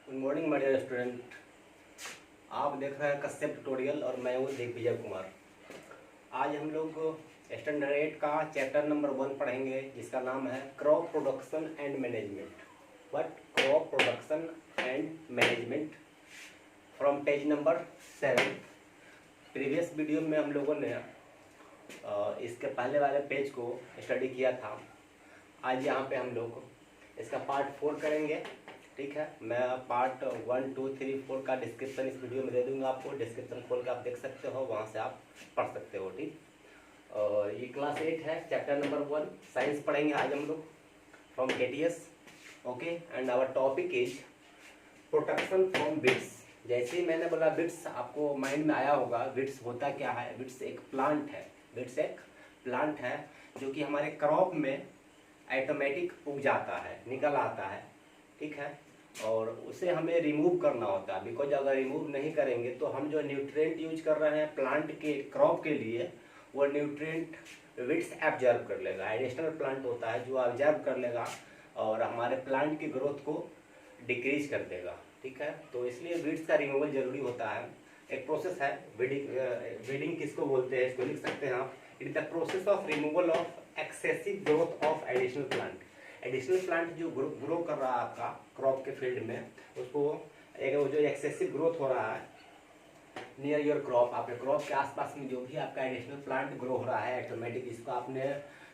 Good morning my dear student. आप देख रहे हैं कश्यप ट्यूटोरियल और मैं हूँ दिग्विजय कुमार। आज हम लोग स्टैंडर्ड 8 का चैप्टर नंबर 1 पढ़ेंगे, जिसका नाम है crop production and management. What crop production and management from page number 7। Previous video में हम लोगों ने इसके पहले वाले पेज को स्टडी किया था। आज यहाँ पे हम लोग इसका पार्ट 4 करेंगे। ठीक है, मैं पार्ट 1, 2, 3, 4 का डिस्क्रिप्शन इस वीडियो में दे दूंगा आपको। डिस्क्रिप्शन खोल के आप देख सकते हो, वहाँ से आप पढ़ सकते हो। ठीक, और ये क्लास 8 है, चैप्टर नंबर 1 साइंस पढ़ेंगे आज हम लोग from KTS। Okay, and our topic is protection from weeds. जैसे ही मैंने बोला बिट्स, आपको माइंड में आया होगा बिट्स होता क्या है। बिट्स एक प्लांट है। बिट्स एक प्लांट है जो कि हमारे क्रॉप में ऑटोमेटिक उग जाता है, निकल आता है। ठीक है, और उसे हमें रिमूव करना होता है। बिकॉज अगर रिमूव नहीं करेंगे तो हम जो न्यूट्रिएंट यूज कर रहे हैं प्लांट के क्रॉप के लिए, वो न्यूट्रिएंट विट्स एब्जॉर्ब कर लेगा। एडिशनल प्लांट होता है जो एब्जॉर्ब कर लेगा और हमारे प्लांट की ग्रोथ को डिक्रीज कर देगा। ठीक है, तो इसलिए वीड्स का रिमूवल जरूरी होता है। एक प्रोसेस है वीडिंग किसको बोलते हैं, इसको लिख सकते हैं आप। It is the process of removal of excessive growth of additional plant. Additional plant जो ग्रो कर रहा है आपका क्रॉप के फील्ड में, उसको जो एक्सेसिव ग्रोथ हो रहा है नियर योर क्रॉप, आपके क्रॉप के आसपास में जो भी आपका एडिशनल प्लांट ग्रो हो रहा है ऑटोमेटिक, इसको आपने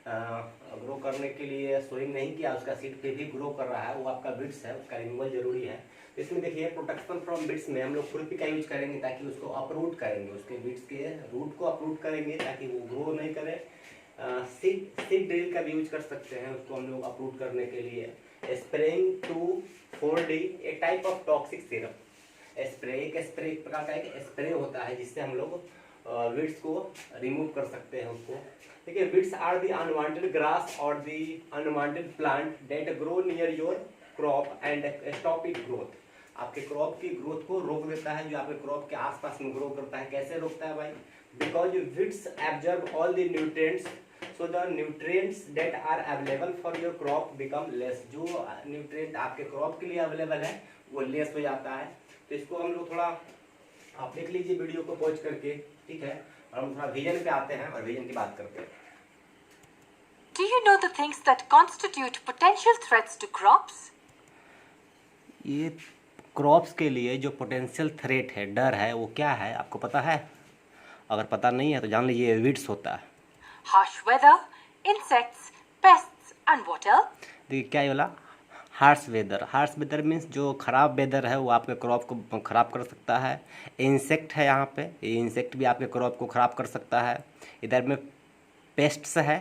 ग्रो करने के लिए सोइंग नहीं किया, उसका सीड पे भी ग्रो कर रहा है, वो आपका बिट्स है, उसका रिमूवल जरूरी है। तो इसमें देखिए प्रोटेक्शन फ्रॉम बिट्स में हम लोग खुरपी का यूज करेंगे ताकि उसको अपरूट करेंगे, उसके बिट्स के रूट को अपरूट करेंगे ताकि वो ग्रो नहीं करे। सीड ड्रिल का भी यूज कर सकते हैं उसको हम लोग अपरूट करने के लिए। Spraying to 4D a type of toxic syrup. Spray एक प्रकार का एक स्प्रे होता है जिससे हम लोग वीड्स को रिमूव कर सकते हैं उसको। देखिए, weeds are the unwanted grass और the unwanted plant that grow near your crop and stop it growth. आपके क्रॉप की ग्रोथ को रोक देता है, जो आपके क्रॉप के आसपास में ग्रो करता है। कैसे रोकता है भाई? Because weeds absorb all the nutrients, so the nutrients that are available for your crop become less। जो न्यूट्रिएंट आपके क्रॉप के लिए अवेलेबल है वो लेस हो जाता है। तो इसको हम लोग थोड़ा आप देख लीजिए वीडियो को पॉज करके। ठीक है, और हम थोड़ा विजन पे आते हैं और विजन की बात करते हैं। Do you know the things that constitute potential threats to crops? ये क्रॉप्स के लिए जो पोटेंशियल थ्रेट है, डर है, वो क्या है आपको पता है? अगर पता नहीं है तो जान लीजिए वीड्स होता है। Harsh weather, insects, pests, and what else? देखिए क्या ये वाला harsh weather. Harsh weather means जो ख़राब वेदर है वो आपके क्रॉप को ख़राब कर सकता है। इंसेक्ट है यहाँ पे, ये इंसेक्ट भी आपके क्रॉप को ख़राब कर सकता है। इधर में पेस्ट्स है,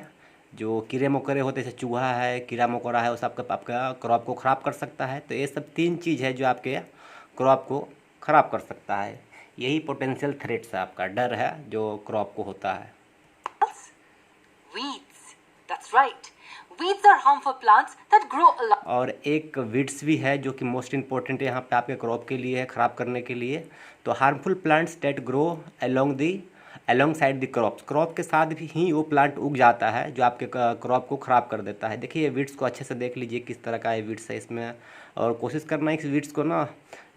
जो कीड़े मकोड़े होते हैं, जैसे चूहा है, कीड़ा मकोड़ा है, उस आपका क्रॉप को ख़राब कर सकता है। तो ये सब 3 चीज़ है जो आपके क्रॉप को ख़राब कर सकता है। यही पोटेंशियल थ्रेट्स है, आपका डर है जो क्रॉप को होता है। Weeds. That's right. Weeds are harmful plants that grow along. और एक वीड्स भी है जो कि मोस्ट इम्पोर्टेंट है यहाँ पे आपके क्रॉप के लिए है, ख़राब करने के लिए। तो harmful plants that grow alongside the crops. Crop के साथ भी ही वो प्लांट उग जाता है जो आपके क्रॉप को ख़राब कर देता है। देखिए ये वीड्स को अच्छे से देख लीजिए किस तरह का ये वीड्स है इसमें, और कोशिश करना इस वीड्स को ना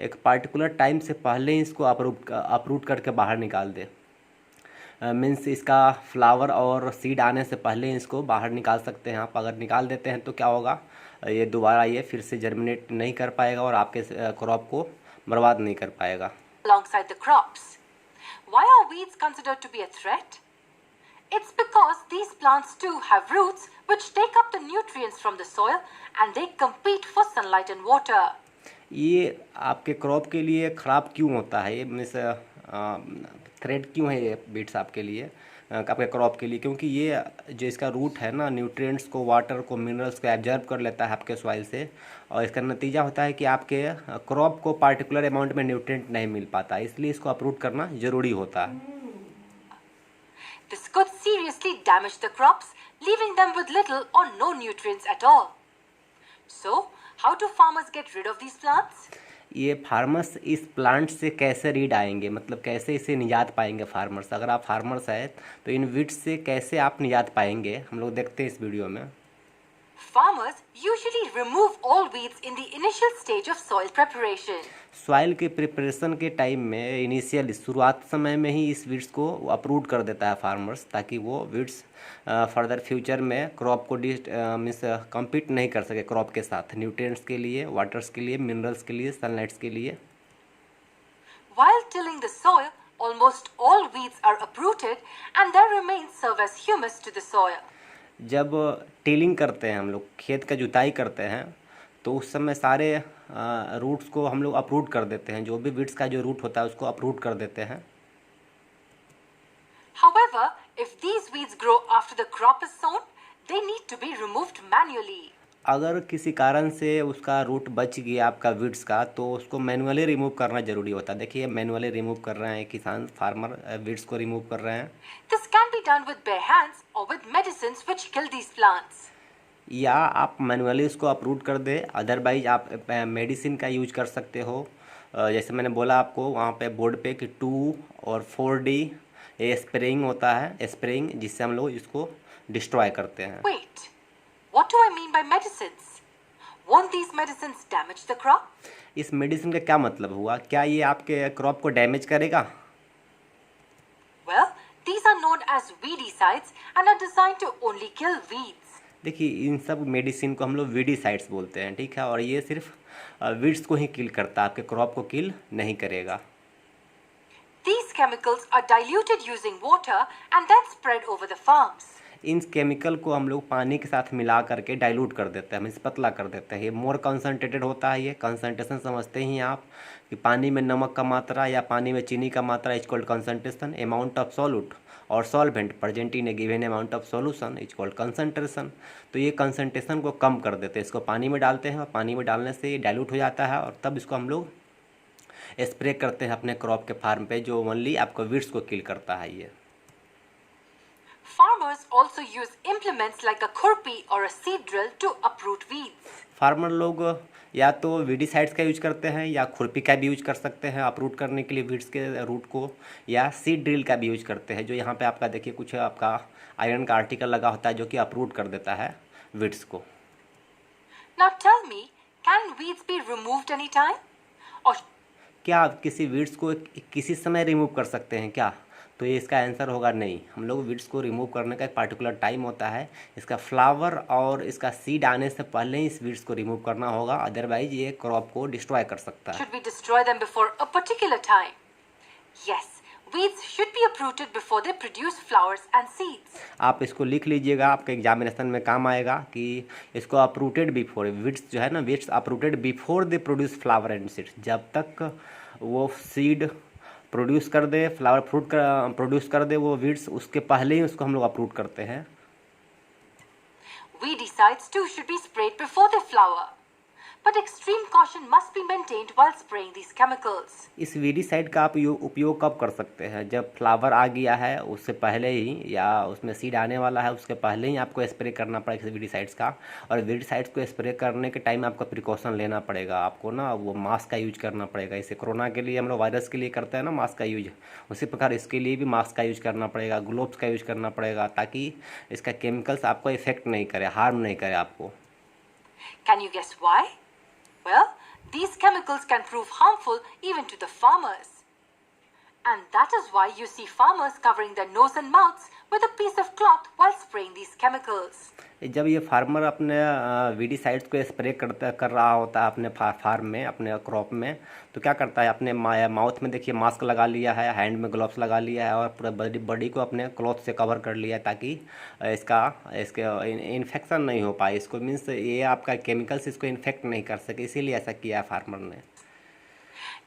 एक पार्टिकुलर टाइम से पहले ही इसको अपरूट करके बाहर निकाल दे। मीन्स इसका फ्लावर और सीड आने से पहले इसको बाहर निकाल सकते हैं आप। अगर निकाल देते हैं तो क्या होगा, ये दोबारा ये फिर से जर्मिनेट नहीं कर पाएगा और आपके क्रॉप को बर्बाद नहीं कर पाएगा। Alongside the crops. Why are weeds considered to be a threat? It's because these plants too have roots which take up the nutrients from the soil and they compete for sunlight and water. ये आपके crop के लिए ख़राब क्यों होता है, ये means threat क्यों है ये बीट्स आपके लिए, आपके क्रॉप के लिए? क्योंकि ये जो इसका रूट है ना, न्यूट्रिएंट्स को, वाटर को, मिनरल्स को एब्जॉर्ब कर लेता है आपके सॉइल से, और इसका नतीजा होता है कि आपके क्रॉप को पार्टिकुलर अमाउंट में न्यूट्रिएंट नहीं मिल पाता, इसलिए इसको अपरूट करना ज़रूरी होता है। This could seriously damage the crops, leaving them with little or no nutrients at all. So, how do farmers get rid of these plants? ये फार्मर्स इस प्लांट से कैसे रीड आएंगे, मतलब कैसे इसे निजात पाएंगे फार्मर्स? अगर आप फार्मर्स हैं तो इन वीड्स से कैसे आप निजात पाएंगे, हम लोग देखते हैं इस वीडियो में। Farmers usually remove all weeds in the initial stage of soil preparation. Soil के प्रिपरेशन के टाइम में इनिशियल शुरुआत समय में ही इस वीड्स को अप्रूव कर देता है फार्मर्स, ताकि वो वीड्स फर्दर फ्यूचर में क्रॉप को मीन्स कम्पीट नहीं कर सके क्रॉप के साथ, न्यूट्रिएंट्स के लिए, वाटर्स के लिए, मिनरल्स के लिए, सनलाइट्स के लिए। While tilling the soil, almost all weeds are uprooted and their remains serve as humus to the soil. जब टिलिंग करते हैं हम लोग, खेत का जुताई करते हैं, तो उस समय सारे रूट्स को हम लोग अप्रूव कर देते हैं, जो भी वीड्स का जो रूट होता है उसको अप्रूव कर देते हैं। However, if these weeds grow after the crop is sown, they need to be removed manually. अगर किसी कारण से उसका रूट बच गया आपका वीड्स का, तो उसको मैनुअली रिमूव करना ज़रूरी होता है। देखिए मैनुअली रिमूव कर रहे हैं किसान, फार्मर वीड्स को रिमूव कर रहे हैं। This can be done with bare hands or with medicines which kill these plants. या आप मैनुअली इसको अप्रूव कर दे, अदरवाइज आप मेडिसिन का यूज कर सकते हो। जैसे मैंने बोला आपको वहाँ पे बोर्ड पे कि 2 और 4D ये स्प्रेइंग होता है, स्प्रेइंग, जिससे हम लोग इसको डिस्ट्रॉय करते हैं। Wait, what do I mean by medicines? Won't these medicines damage the crop? इस मेडिसिन का क्या मतलब हुआ? क्या ये आपके क्रॉप को डैमेज करेगा? Well, these are known as weedicides and are designed to only kill weeds. देखिए इन सब मेडिसिन को हम लोग वीडीसाइड्स बोलते हैं, ठीक है, और ये सिर्फ वीड्स को ही किल करता है, आपके क्रॉप को किल नहीं करेगा। These chemicals are diluted using water and then spread over the farms. In chemical को हम लोग पानी के साथ मिला करके डाइल्यूट कर देते हैं, मीन्स पतला कर देते हैं। ये मोर कंसनट्रेटेड होता है। ये कंसनट्रेशन समझते ही आप कि पानी में नमक का मात्रा या पानी में चीनी का मात्रा is called concentration, amount of solute और solvent present in a given amount of solution is called concentration. तो ये कंसनट्रेशन को कम कर देते हैं, इसको पानी में डालते हैं और पानी में डालने से ये डाइल्यूट हो जाता है और तब इसको हम लोग स्प्रे करते हैं अपने क्रॉप के फार्म पे, जो ओनली आपको वीड्स को किल करता है। ये Farmers also use implements like a khurpi or a seed drill to uproot weeds. Farmer लोग या तो वीडीसाइड्स का यूज करते हैं या खुरपी का भी यूज कर सकते हैं अप्रूट करने के लिए वीड्स के रूट को, या सीड ड्रिल का भी यूज करते हैं, जो यहाँ पे आपका देखिए कुछ आपका आयरन का आर्टिकल लगा होता है जो कि अप्रूट कर देता है वीड्स को। Now tell me, can weeds be removed anytime? Or क्या आप किसी वीड्स को किसी समय रिमूव कर सकते हैं क्या? तो ये इसका आंसर होगा नहीं। हम लोग वीड्स को रिमूव करने का एक पार्टिकुलर टाइम होता है, इसका फ्लावर और इसका सीड आने से पहले ही इस वीड्स को रिमूव करना होगा, अदरवाइज ये क्रॉप को डिस्ट्रॉय कर सकता है। should we destroy them before a particular time? Yes, weeds should be uprooted before they produce flowers and seeds. आप इसको लिख लीजिएगा, आपके एग्जामिनेशन में काम आएगा कि इसको अप्रूटेड बिफोर, वीड्स जो है ना, weeds uprooted before they produce flower and seeds. जब तक वो सीड प्रोड्यूस कर दे, फ्लावर फ्रूट प्रोड्यूस कर दे वो वीड्स, उसके पहले ही उसको हम लोग अप्रूव करते हैं। Weedicides too should be sprayed before they flower. But extreme caution must be maintained while spraying these chemicals. इस वीडीसाइड का आप उपयोग कब कर सकते हैं? जब फ्लावर आ गया है उससे पहले ही, या उसमें सीड आने वाला है उसके पहले ही आपको स्प्रे करना पड़ेगा वीडीसाइड्स का। और वीडीसाइड्स को स्प्रे करने के टाइम आपको प्रिकॉशन लेना पड़ेगा, आपको ना वो मास्क का यूज करना पड़ेगा। इसे कोरोना के लिए हम लोग वायरस के लिए करते हैं ना मास्क का यूज, उसी प्रकार इसके लिए भी मास्क का यूज करना पड़ेगा, ग्लोव्स का यूज करना पड़ेगा, ताकि इसका केमिकल्स आपको इफेक्ट नहीं करे, हार्म नहीं करे आपको। Can you guess why? Well, these chemicals can prove harmful even to the farmers. And that is why you see farmers covering their nose and mouths with a piece of cloth while spraying these chemicals. जब ये farmer अपने weedicides को spray कर रहा होता है अपने farm में, अपने क्रॉप में, तो क्या करता है, अपने माउथ में देखिए मास्क लगा लिया है, हैंड में ग्लव्स लगा लिया है और पूरा बॉडी को अपने क्लॉथ से कवर कर लिया है, ताकि इसके इन्फेक्शन नहीं हो पाए, इसको मीन्स ये आपका केमिकल्स इसको इन्फेक्ट नहीं कर सके, इसीलिए ऐसा किया है फार्मर ने।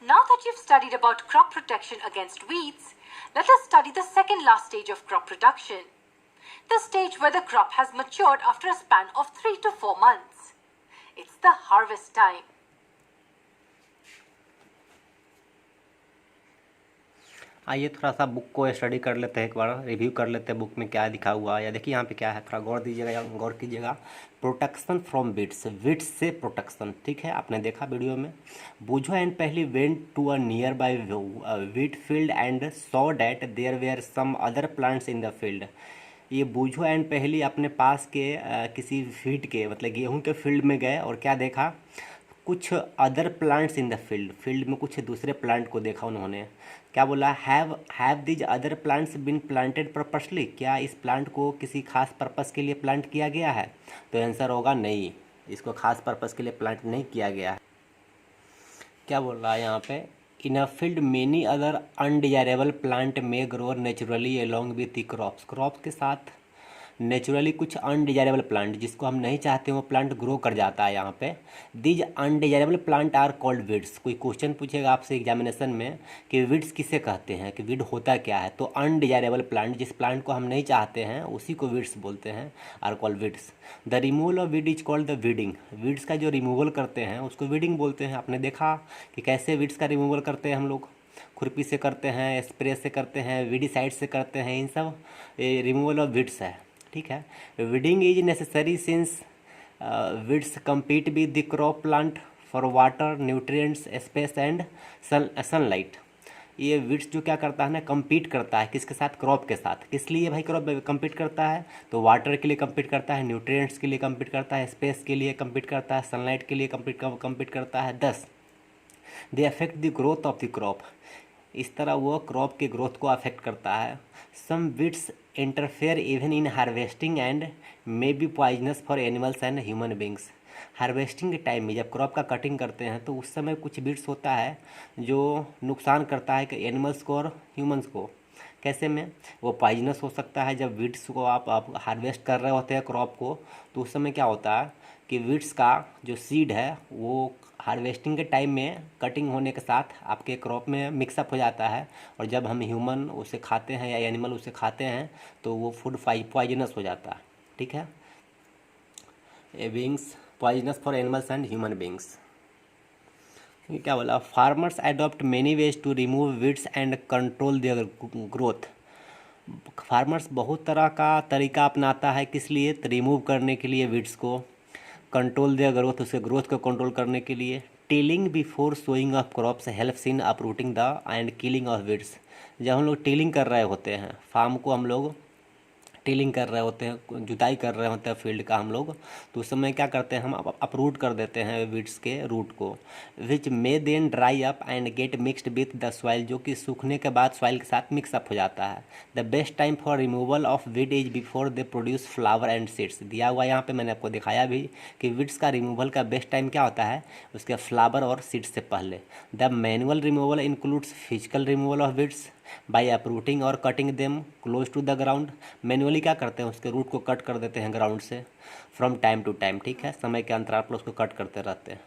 Now that you've studied about crop protection against weeds, let us study the second last stage of crop production. The stage where the crop has matured after a span of 3 to 4 months. It's the harvest time. आइए थोड़ा सा book को study कर लेते हैं, एक बार review कर लेते हैं बुक में क्या लिखा हुआ है। या देखिए यहाँ पे क्या है, थोड़ा गौर दीजिएगा या गौर कीजिएगा। प्रोटेक्शन फ्रॉम वीड्स, वीड्स से प्रोटेक्शन, ठीक है, आपने देखा वीडियो में। Boojho and Paheli went to a nearby wheat field and saw that there were some other plants in the field. ये बूझो एंड पहली अपने पास के किसी फील्ड के मतलब गेहूं के फील्ड में गए और क्या देखा, कुछ other plants in the field में कुछ दूसरे प्लांट को देखा उन्होंने। क्या बोला, have these other plants been planted purposely, क्या इस प्लांट को किसी खास पर्पस के लिए प्लांट किया गया है? तो आंसर होगा नहीं, इसको खास पर्पस के लिए प्लांट नहीं किया गया है। क्या बोल रहा है यहाँ पे, in a field many other undesirable plant may grow naturally along with the crops, crops के साथ नेचुरली कुछ अनडिजायरेबल प्लांट जिसको हम नहीं चाहते वो प्लांट ग्रो कर जाता है यहाँ पे। These undesirable plant are called weeds. कोई क्वेश्चन पूछेगा आपसे एग्जामिनेशन में कि वीड्स किसे कहते हैं, कि वीड होता क्या है, तो अनडिजायरेबल प्लांट, जिस प्लांट को हम नहीं चाहते हैं उसी को वीड्स बोलते हैं, are called weeds. The removal of weed is called the weeding, weeds का जो रिमूवल करते हैं उसको वीडिंग बोलते हैं। आपने देखा कि कैसे वीड्स का रिमूवल करते हैं हम लोग, खुरपी से करते हैं, स्प्रे से करते हैं, वीडिसाइड से करते हैं, इन सब रिमूवल ऑफ वीड्स है। ठीक है, weeding is necessary since weeds compete with the crop plant for water, nutrients, space and sunlight. ये वीड्स जो क्या करता है ना, compete करता है किसके साथ, क्रॉप के साथ। किस लिए भाई क्रॉप compete करता है, तो वाटर के लिए compete करता है, न्यूट्रिएंट्स के लिए compete करता है, स्पेस के लिए compete करता है, सनलाइट के लिए compete करता है। 10 they affect the growth of the crop, इस तरह वो क्रॉप के ग्रोथ को अफेक्ट करता है। Some weeds interfere even in harvesting and may be poisonous for animals and human beings. Harvesting के टाइम में जब क्रॉप का कटिंग करते हैं तो उस समय कुछ वीड्स होता है जो नुकसान करता है कि एनिमल्स को और ह्यूमंस को। कैसे में, वो पॉइजनस हो सकता है। जब वीड्स को आप हार्वेस्ट कर रहे होते हैं क्रॉप को, तो उस समय क्या होता है कि वीड्स का जो सीड है वो हार्वेस्टिंग के टाइम में कटिंग होने के साथ आपके क्रॉप में मिक्सअप हो जाता है, और जब हम ह्यूमन उसे खाते हैं या एनिमल उसे खाते हैं तो वो फूड पॉइजनस हो जाता है। ठीक है, beings poisonous for animals and human beings. क्या बोला, farmers adopt many ways to remove weeds and control their growth. Farmers बहुत तरह का तरीका अपनाता है, किस लिए, तो रिमूव करने के लिए वीड्स को, कंट्रोल देयर ग्रोथ, उसके ग्रोथ को कंट्रोल करने के लिए। Tilling before sowing of crops helps in uprooting the and killing of weeds. जब हम लोग टिलिंग कर रहे होते हैं, फार्म को हम लोग टिलिंग कर रहे होते हैं, जुताई कर रहे होते हैं फील्ड का हम लोग, तो उस समय क्या करते हैं, हम अपरूट कर देते हैं वीड्स के रूट को, which may then dry up and get mixed with the soil, जो कि सूखने के बाद सॉइल के साथ मिक्सअप हो जाता है। The best time for removal of weed is before they produce flower and seeds. दिया हुआ यहाँ पे मैंने आपको दिखाया भी कि वीड्स का रिमूवल का बेस्ट टाइम क्या होता है, उसके फ्लावर और सीड्स से पहले। The manual removal includes physical removal of weeds by uprooting और cutting them close to the ground. Manually क्या करते हैं, उसके रूट को कट कर देते हैं ग्राउंड से, फ्रॉम टाइम टू टाइम। ठीक है, समय के अंतराल पर उसको कट करते रहते हैं।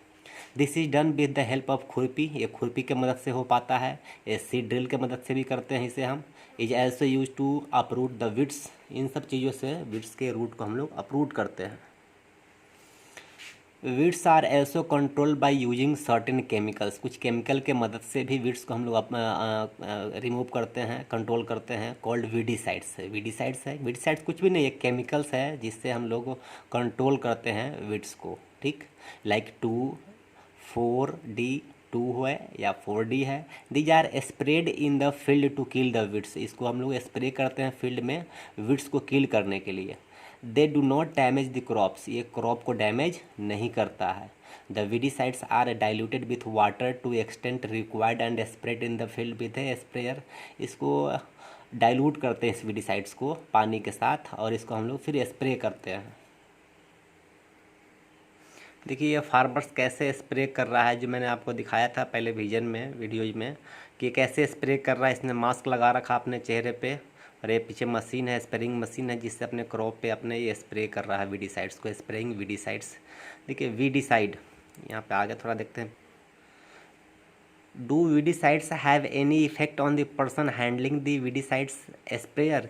This is done with the help of खुरपी, ये खुरपी के मदद से हो पाता है। ये सीड ड्रिल के मदद से भी करते हैं इसे हम। Is also use to uproot the weeds, इन सब चीज़ों से वीड्स के रूट को हम लोग अपरूट करते हैं। Weeds are also control by using certain chemicals, कुछ केमिकल के मदद से भी वीड्स को हम लोग रिमूव करते हैं, कंट्रोल करते हैं, कॉल्ड वीडिसाइड्स। वीडिसाइड्स है, वीडिसाइड्स कुछ भी नहीं, एक केमिकल्स है जिससे हम लोग कंट्रोल करते हैं वीड्स को। ठीक, लाइक 2,4-D 2 है या 4D है। These are spread in the field to kill the weeds, इसको हम लोग स्प्रे करते हैं फील्ड में वीड्स को किल करने के लिए। They do not damage the crops, ये क्रॉप को डैमेज नहीं करता है। The weedicides are diluted with water to extent required and spread in the field with a sprayer, इसको डाइल्यूट करते हैं इस वीडिसाइड्स को पानी के साथ, और इसको हम लोग फिर स्प्रे करते हैं। देखिए ये फार्मर्स कैसे स्प्रे कर रहा है, जो मैंने आपको दिखाया था पहले विजन में, वीडियोज में, कि कैसे स्प्रे कर रहा है। इसने मास्क लगा रखा अपने चेहरे पे, और ये पीछे मशीन है, स्प्रेइंग मशीन है, जिससे अपने क्रॉप पे अपने ये स्प्रे कर रहा है वीडिसाइड्स को, स्प्रेइंग वीडिसाइड्स। देखिए वीडिसाइड, यहाँ पे आगे थोड़ा देखते हैं। Do weedicides have any effect on the person handling the weedicides sprayer,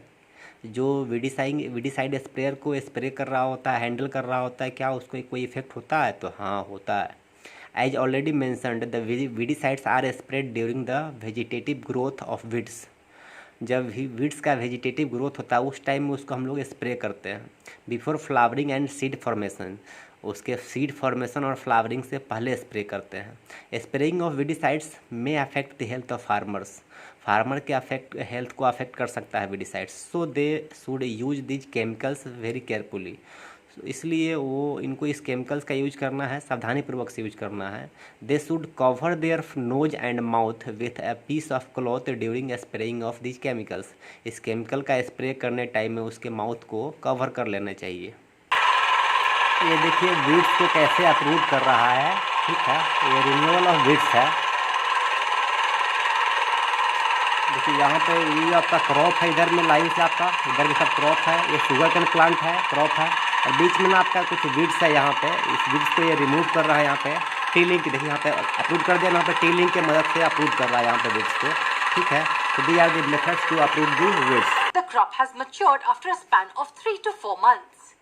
जो वीडिसाइड स्प्रेयर को स्प्रे कर रहा होता है, हैंडल कर रहा होता है, क्या उसको कोई इफेक्ट होता है? तो हाँ होता है। As already mentioned the weedicides are spread during the vegetative growth of weeds, जब वीड्स का वेजिटेटिव ग्रोथ होता है उस टाइम में उसको हम लोग स्प्रे करते हैं। Before flowering and seed formation, उसके सीड फॉर्मेशन और फ्लावरिंग से पहले स्प्रे करते हैं। स्प्रेइंग ऑफ वीडिसाइड्स में affect the health of farmers, farmer के हेल्थ को अफेक्ट कर सकता है weedicides, so they should use these chemicals very carefully. इसलिए वो इनको इस केमिकल्स का यूज करना है, सावधानी पूर्वक से यूज करना है। They should cover their nose and mouth with a piece of cloth during spraying of these chemicals. इस केमिकल का स्प्रे करने टाइम में उसके माउथ को कवर कर लेना चाहिए। ये देखिए वीड्स को कैसे अप्रूव कर रहा है, ठीक है, ये रिमूवल ऑफ वीड्स है। देखिए यहाँ पे ये आपका क्रॉप है, इधर में लाइन से आपका इधर भी सब क्रॉप है, ये शुगर कैन प्लांट है, क्रॉप है, और बीच में ना आपका कुछ वीड्स है यहाँ पे, इस वीड्स को ये रिमूव कर रहा है यहाँ पे टी लिंक। देखिए यहाँ पे अप्रूव कर दिया, यहाँ पे टी लिंक के मदद से अप्रूव कर रहा है यहाँ पे वीड्स को, ठीक है। तो the are the methods to approve the weeds. The crop has matured after a span of 3 to 4 months.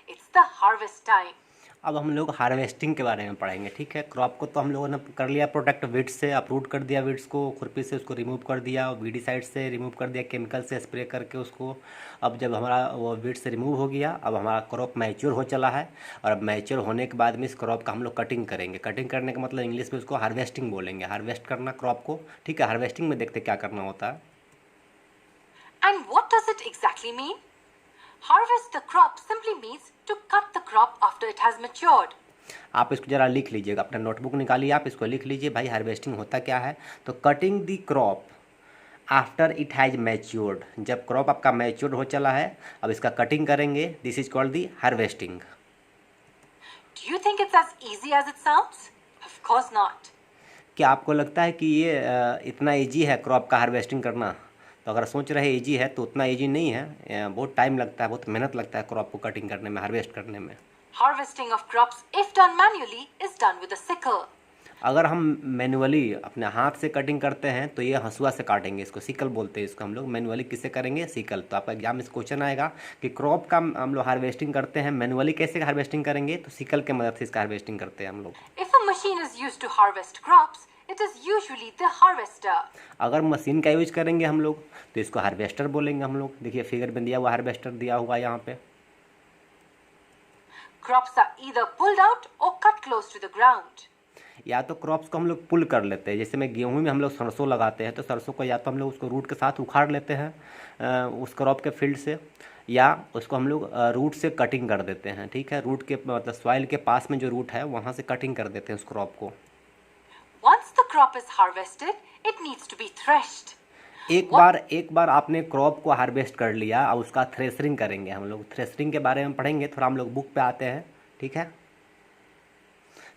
It's the harvest time. अब हम लोग हार्वेस्टिंग के बारे में पढ़ेंगे, ठीक है। क्रॉप को तो हम लोगों ने कर लिया प्रोटेक्ट, वीड्स से अप्रूव कर दिया, वीड्स को खुरपी से उसको रिमूव कर दिया, वीडिसाइड से रिमूव कर दिया, केमिकल से स्प्रे करके उसको। अब जब हमारा वो वीड से रिमूव हो गया, अब हमारा क्रॉप मैच्योर हो चला है, और अब मैच्योर होने के बाद में इस क्रॉप का हम लोग कटिंग करेंगे। कटिंग करने का मतलब इंग्लिश में उसको हार्वेस्टिंग बोलेंगे, हार्वेस्ट करना क्रॉप को, ठीक है। हार्वेस्टिंग में देखते क्या करना होता है। And what does it exactly mean? Harvest the crop simply means to cut the crop after it has matured. आप इसको ज़रा लिख लीजिएगा, अपना नोटबुक निकालिए, आप इसको लिख लीजिए भाई हार्वेस्टिंग होता क्या है। तो cutting the crop after it has matured, जब क्रॉप आपका मैच्योर्ड हो चला है, अब इसका कटिंग करेंगे, this is called the harvesting. Do you think it's as easy as it sounds? Of course not. क्या आपको लगता है कि ये इतना ईजी है क्रॉप का हार्वेस्टिंग करना? तो अगर सोच रहे ईजी है तो उतना ईजी नहीं है, बहुत टाइम लगता है, बहुत मेहनत लगता है क्रॉप को कटिंग करने में, हार्वेस्ट करने में। Harvesting of crops, if done manually, is done with a sickle. अगर हम मैनुअली अपने हाथ से कटिंग करते हैं तो ये हंसुआ से काटेंगे, इसको सिकल बोलते हैं इसको हम लोग। मैनुअली किससे करेंगे? सिकल। तो आपका एग्जाम में क्वेश्चन आएगा कि क्रॉप का हम लोग हार्वेस्टिंग करते हैं, मैनुअली कैसे हार्वेस्टिंग करेंगे? तो सिकल के मदद से इसका हार्वेस्टिंग करते हैं हम लोग। If a machine is used to harvest crops, it is usually the harvester. अगर मशीन का यूज करेंगे हम लोग तो इसको हार्वेस्टर बोलेंगे हम लोग। देखिए फिगर में दिया हुआ हार्वेस्टर दिया हुआ यहाँ पे। Crops are either pulled out or cut close to the ground. या तो क्रॉप्स को हम लोग पुल कर लेते हैं, जैसे में गेहूं में हम लोग सरसों लगाते हैं, तो सरसों को या तो हम लोग उसको रूट के साथ उखाड़ लेते हैं उस क्रॉप के फील्ड से, या उसको हम लोग रूट से कटिंग कर देते हैं, ठीक है। रूट के मतलब सॉइल के पास में जो रूट है वहाँ से कटिंग कर देते हैं उस क्रॉप को। Once the crop is harvested, it needs to be threshed. एक बार आपने क्रॉप को हार्वेस्ट कर लिया, अब उसका थ्रेशरिंग करेंगे हम लोग। थ्रेशरिंग के बारे में पढ़ेंगे, थोड़ा हम लोग बुक पे आते हैं, ठीक है।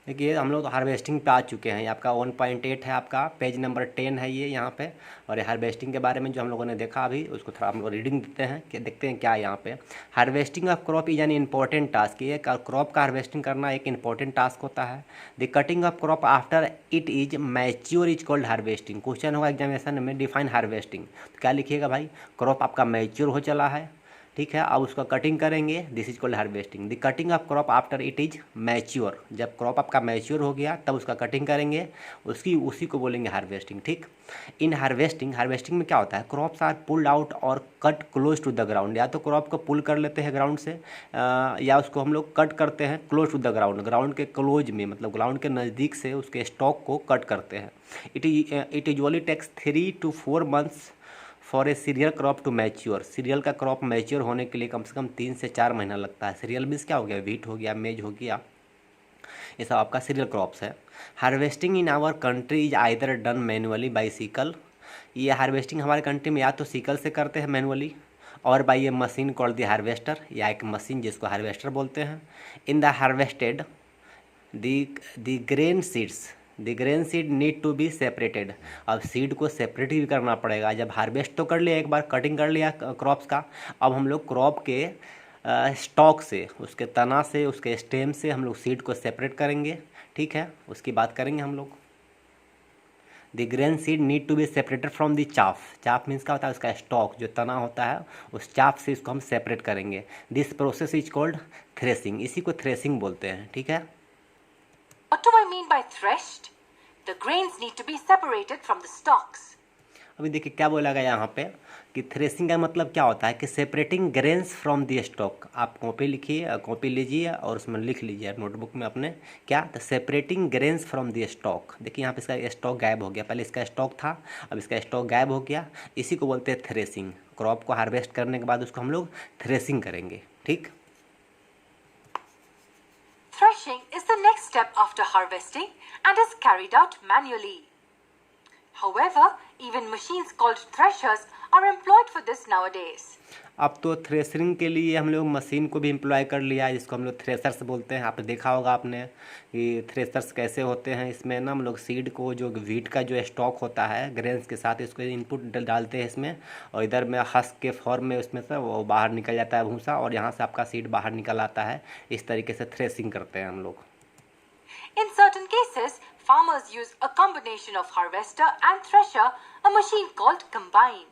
देखिए हम लोग तो हार्वेस्टिंग पे आ चुके हैं, ये आपका 1.8 है, आपका पेज नंबर 10 है ये यहाँ पे। और ये हार्वेस्टिंग के बारे में जो हम लोगों ने देखा अभी, उसको थोड़ा हम लोग रीडिंग देते हैं कि देखते हैं क्या है यहाँ पे। Harvesting of crop is an important task. ये क्रॉप का हार्वेस्टिंग करना एक इंपॉर्टेंट टास्क होता है। The cutting of crop after it is mature is called harvesting. Question होगा एग्जामिनेशन में, डिफाइन हार्वेस्टिंग। तो क्या लिखिएगा भाई? क्रॉप आपका मैच्योर हो चला है, ठीक है, अब उसका कटिंग करेंगे, this is called harvesting. The cutting of crop after it is mature, जब क्रॉप आपका मैच्योर हो गया तब उसका कटिंग करेंगे, उसी को बोलेंगे हार्वेस्टिंग, ठीक। इन हार्वेस्टिंग में क्या होता है? क्रॉप्स आर पुल्ड आउट और cut close to the ground. या तो क्रॉप को पुल कर लेते हैं ग्राउंड से, या उसको हम लोग कट करते हैं close to the ground, ground के क्लोज में, मतलब ग्राउंड के नज़दीक से उसके स्टॉक को कट करते हैं। It usually takes 3 to 4 months for a cereal crop to mature. Cereal का क्रॉप मैच्योर होने के लिए कम से कम 3 से 4 महीना लगता है। सीरियल मीन्स क्या हो गया? व्हीट हो गया, मेज हो गया, ये सब आपका सीरियल क्रॉप्स है। Harvesting in our country is either done manually by sickle. ये हार्वेस्टिंग हमारे कंट्री में या तो सिकल से करते हैं मैनुअली, और by a machine called the harvester, या एक मशीन जिसको हार्वेस्टर बोलते हैं। In the harvested the grain seeds, the grain seed need to be separated. अब सीड को सेपरेट भी करना पड़ेगा। जब हार्वेस्ट तो कर लिया, एक बार कटिंग कर लिया क्रॉप्स का, अब हम लोग क्रॉप के स्टॉक से, उसके तना से, उसके स्टेम से हम लोग सीड को सेपरेट करेंगे, ठीक है, उसकी बात करेंगे हम लोग। The grain seed need to be separated from the chaff. Chaff means क्या होता है? उसका स्टॉक जो तना होता है, उस चाफ से इसको हम सेपरेट करेंगे। This process is called threshing. इसी को थ्रेसिंग बोलते हैं, ठीक है। What do I mean by threshed? The grains need to be separated from the stalks. अभी देखिए क्या बोला गया यहाँ पे कि थ्रेसिंग का मतलब क्या होता है कि separating grains from the stock. आप कॉपी लिखिए, कॉपी लीजिए और उसमें लिख लीजिए नोटबुक में अपने, क्या तो separating grains from the stock. देखिए यहाँ पे इसका स्टॉक गायब हो गया, पहले इसका स्टॉक था, अब इसका स्टॉक गायब हो गया, इसी को बोलते हैं थ्रेसिंग। क्रॉप को हार्वेस्ट करने के बाद उसको हम लोग थ्रेसिंग करेंगे, ठीक। Threshing is the next step after harvesting and is carried out manually. However, even machines called threshers are employed for this nowadays. अब तो थ्रेसरिंग के लिए हम लोग मशीन को भी एम्प्लॉय कर लिया है, जिसको हम लोग थ्रेसर्स बोलते हैं। आपने देखा होगा आपने कि थ्रेसर्स कैसे होते हैं। इसमें ना हम लोग सीड को, जो व्हीट का जो स्टॉक होता है ग्रेन्स के साथ, इसको इनपुट डालते हैं इसमें, और इधर में हस्क के फॉर्म में उसमें से वो बाहर निकल जाता है भूसा, और यहाँ से आपका सीड बाहर निकल आता है। इस तरीके से थ्रेसिंग करते हैं हम लोग। In certain cases, farmers use a combination of harvester and thresher, a machine called combine.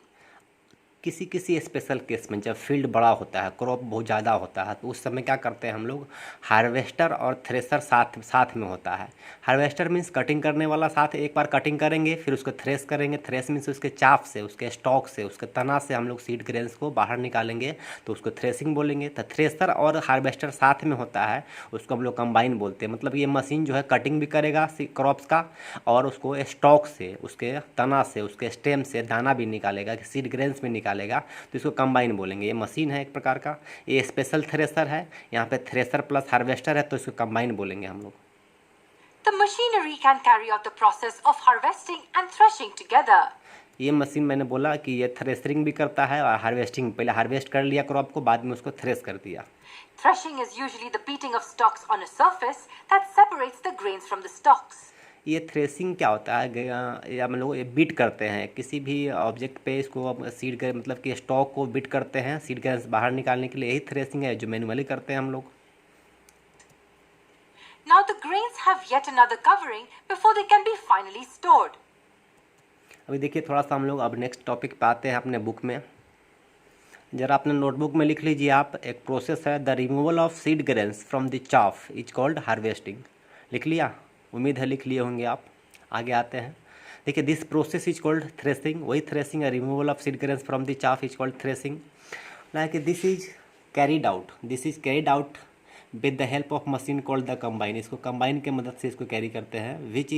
किसी किसी स्पेशल केस में जब फील्ड बड़ा होता है, क्रॉप बहुत ज़्यादा होता है, तो उस समय क्या करते हैं हम लोग, हार्वेस्टर और थ्रेसर साथ में होता है। हार्वेस्टर मीन्स कटिंग करने वाला साथ एक बार कटिंग करेंगे, फिर उसको थ्रेस करेंगे। थ्रेस मीन्स उसके चाफ से, उसके स्टॉक से, उसके तना से हम लोग सीड ग्रेन्स को बाहर निकालेंगे, तो उसको थ्रेसिंग बोलेंगे। तो थ्रेसर और हार्वेस्टर साथ में होता है, उसको हम लोग कंबाइन बोलते हैं। मतलब ये मशीन जो है कटिंग भी करेगा क्रॉप्स का, और उसको स्टॉक से, उसके तना से, उसके स्टेम से दाना भी निकालेगा, सीड ग्रेन्स भी निकालेगा, तो इसको कंबाइन बोलेंगे। ये मशीन है एक प्रकार का, ये स्पेशल थ्रेसर है। यहाँ पे थ्रेसर प्लस हार्वेस्टर है, तो इसको कंबाइन बोलेंगे हम लोग। The machinery can carry out the process of harvesting and threshing together. ये मशीन मैंने बोला कि ये थ्रेसरिंग भी करता है और हार्वेस्टिंग। पहले हार्वेस्ट कर लिया क्रॉप को, बाद में उसको थ्रेस कर दिया। Threshing is usually the beating of stalks on a surface that separates the grains from the stalks. ये थ्रेसिंग क्या होता है, या हम लोग ये बीट करते हैं किसी भी ऑब्जेक्ट पे, इसको सीड कर मतलब कि स्टॉक को बीट करते हैं सीड ग्रेन्स बाहर निकालने के लिए। यही थ्रेसिंग है जो मैनुअली करते हैं हम लोग। Now the grains have yet another covering before they can be finally stored. अभी देखिए थोड़ा सा हम लोग अब नेक्स्ट टॉपिक पे आते हैं अपने बुक में। जरा अपने नोटबुक में लिख लीजिए आप, एक प्रोसेस है, the removal of seed grains from the chaff is called harvesting. लिख लिया? उम्मीद है लिख लिए होंगे आप। आगे आते हैं, देखिए this process is called threshing. वही थ्रेसिंग है, removal of seed grains from the chaff is called threshing. Like this is carried out with the help of machine called the combine. इसको कंबाइन के मदद से इसको कैरी करते हैं, which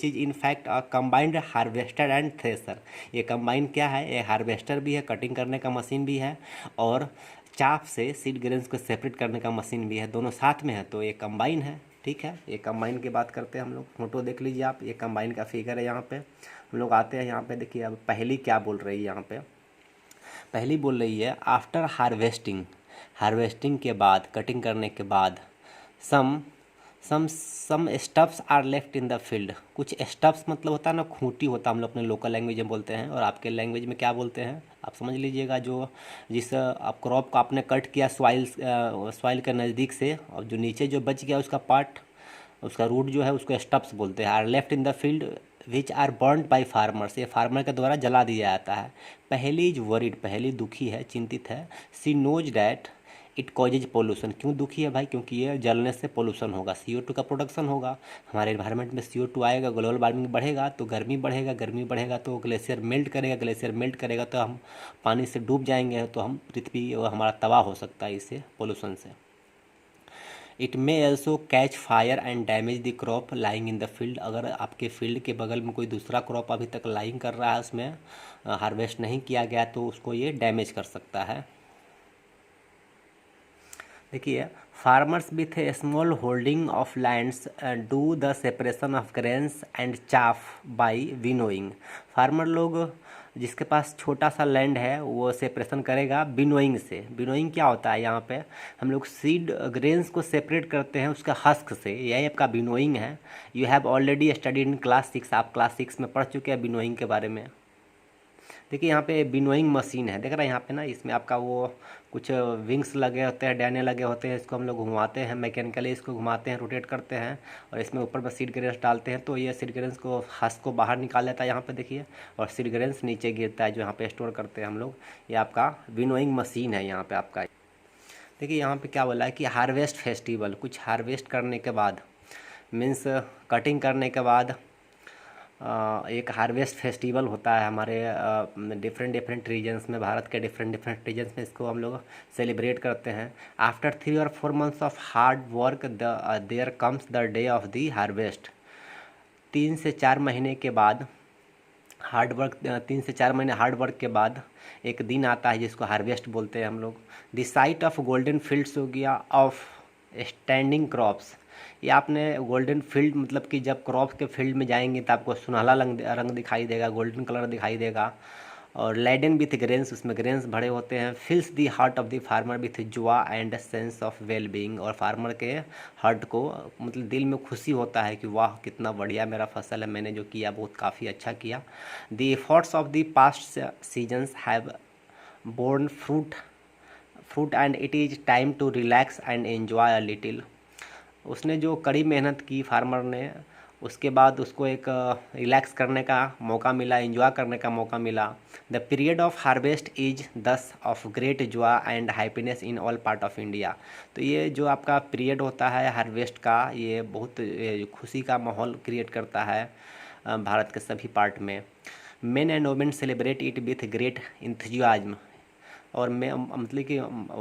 is in fact a combined harvester and thresher. ये combine क्या है, ये हार्वेस्टर भी है, कटिंग करने का मशीन भी है, और चाफ से सीड ग्रेन्स को सेपरेट करने का मशीन भी है, दोनों साथ में है, तो ये कंबाइन है। ठीक है, ये कंबाइन की बात करते हैं हम लोग। फोटो देख लीजिए आप, ये कंबाइन का फिगर है। यहाँ पे हम लोग आते हैं, यहाँ पे देखिए अब पहली क्या बोल रही है। यहाँ पे पहली बोल रही है आफ्टर हार्वेस्टिंग के बाद, कटिंग करने के बाद, some stuffs are left in the field. कुछ स्टफ्स मतलब होता है ना, खूंटी होता है, हम लोग अपने लोकल लैंग्वेज में बोलते हैं, और आपके लैंग्वेज में क्या बोलते हैं आप समझ लीजिएगा। जिस आप क्रॉप को आपने कट किया सॉइल के नज़दीक से, और जो नीचे जो बच गया उसका पार्ट, उसका रूट जो है, उसको स्टफ्स बोलते हैं। Are left in the field which are burned by farmers. ये फार्मर के द्वारा जला दिया जाता है। पहली इज वरीड, पहली दुखी है, चिंतित है। She knows that it causes pollution. क्यों दुखी है भाई? क्योंकि ये जलने से पोल्यूशन होगा, CO2 का प्रोडक्शन होगा, हमारे एनवायरनमेंट में CO2 आएगा, ग्लोबल वार्मिंग बढ़ेगा तो गर्मी बढ़ेगा तो ग्लेशियर मेल्ट करेगा तो हम पानी से डूब जाएंगे, तो हम पृथ्वी हमारा तबाह हो सकता है इससे, पोल्यूशन से। It may also catch fire and damage the crop lying in the field. अगर आपके फील्ड के बगल में कोई दूसरा क्रॉप अभी तक लाइंग कर रहा है, उसमें हार्वेस्ट नहीं किया गया, तो उसको ये डैमेज कर सकता है। देखिए, farmers with A small holding of lands do the separation of grains and chaff by winnowing. Farmer लोग जिसके पास छोटा सा लैंड है वो सेपरेशन करेगा विनोइंग से। विनोइंग क्या होता है? यहाँ पे हम लोग सीड ग्रेन्स को सेपरेट करते हैं उसका हस्क से, यही आपका विनोइंग है। You have already studied in class 6, आप क्लास 6 में पढ़ चुके हैं विनोइंग के बारे में। देखिए यहाँ पे विनोइंग मशीन है, देख रहे हैं यहाँ पे ना, इसमें आपका वो कुछ विंग्स लगे होते हैं, डैने लगे होते हैं, इसको हम लोग घुमाते हैं मैकेनिकली, इसको घुमाते हैं, रोटेट करते हैं, और इसमें ऊपर में सीड ग्रेन्स डालते हैं, तो ये सीड ग्रेन्स को हस्क को बाहर निकाल लेता है यहाँ पे देखिए, और सीड ग्रेन्स नीचे गिरता है जो यहाँ पे स्टोर करते हैं हम लोग। ये आपका विनोइंग मशीन है यहाँ पे आपका। देखिए यहाँ पे क्या बोला है कि हार्वेस्ट फेस्टिवल, कुछ हार्वेस्ट करने के बाद मीन्स कटिंग करने के बाद एक हार्वेस्ट फेस्टिवल होता है हमारे डिफरेंट डिफरेंट रीजन्स में, भारत के डिफरेंट डिफरेंट रीजन्स में इसको हम लोग सेलिब्रेट करते हैं। आफ्टर 3 और 4 months of hard work there comes the day of the harvest. 3 से 4 महीने के बाद हार्ड वर्क, 3 से 4 महीने हार्ड वर्क के बाद एक दिन आता है जिसको हार्वेस्ट बोलते हैं हम लोग। The site of golden fields हो गया ऑफ स्टैंडिंग क्रॉप्स। ये आपने गोल्डन फील्ड मतलब कि जब क्रॉप के फील्ड में जाएंगे तो आपको सुनहला रंग दिखाई देगा, गोल्डन कलर दिखाई देगा, और लैडन विथ ग्रेन्स, उसमें ग्रेन्स भरे होते हैं। Fills the heart of the farmer with joy and sense of well being. और फार्मर के हार्ट को मतलब दिल में खुशी होता है कि वाह कितना बढ़िया मेरा फसल है, मैंने जो किया बहुत काफ़ी अच्छा किया। The efforts of the past seasons have borne fruit and it is time to relax and enjoy a little. उसने जो कड़ी मेहनत की फार्मर ने, उसके बाद उसको एक रिलैक्स करने का मौका मिला, एंजॉय करने का मौका मिला। The period of harvest is thus of great joy and happiness in all part of India. तो ये जो आपका पीरियड होता है हार्वेस्ट का, ये बहुत खुशी का माहौल क्रिएट करता है भारत के सभी पार्ट में। Main and women celebrate it with great enthusiasm. और मैं मतलब कि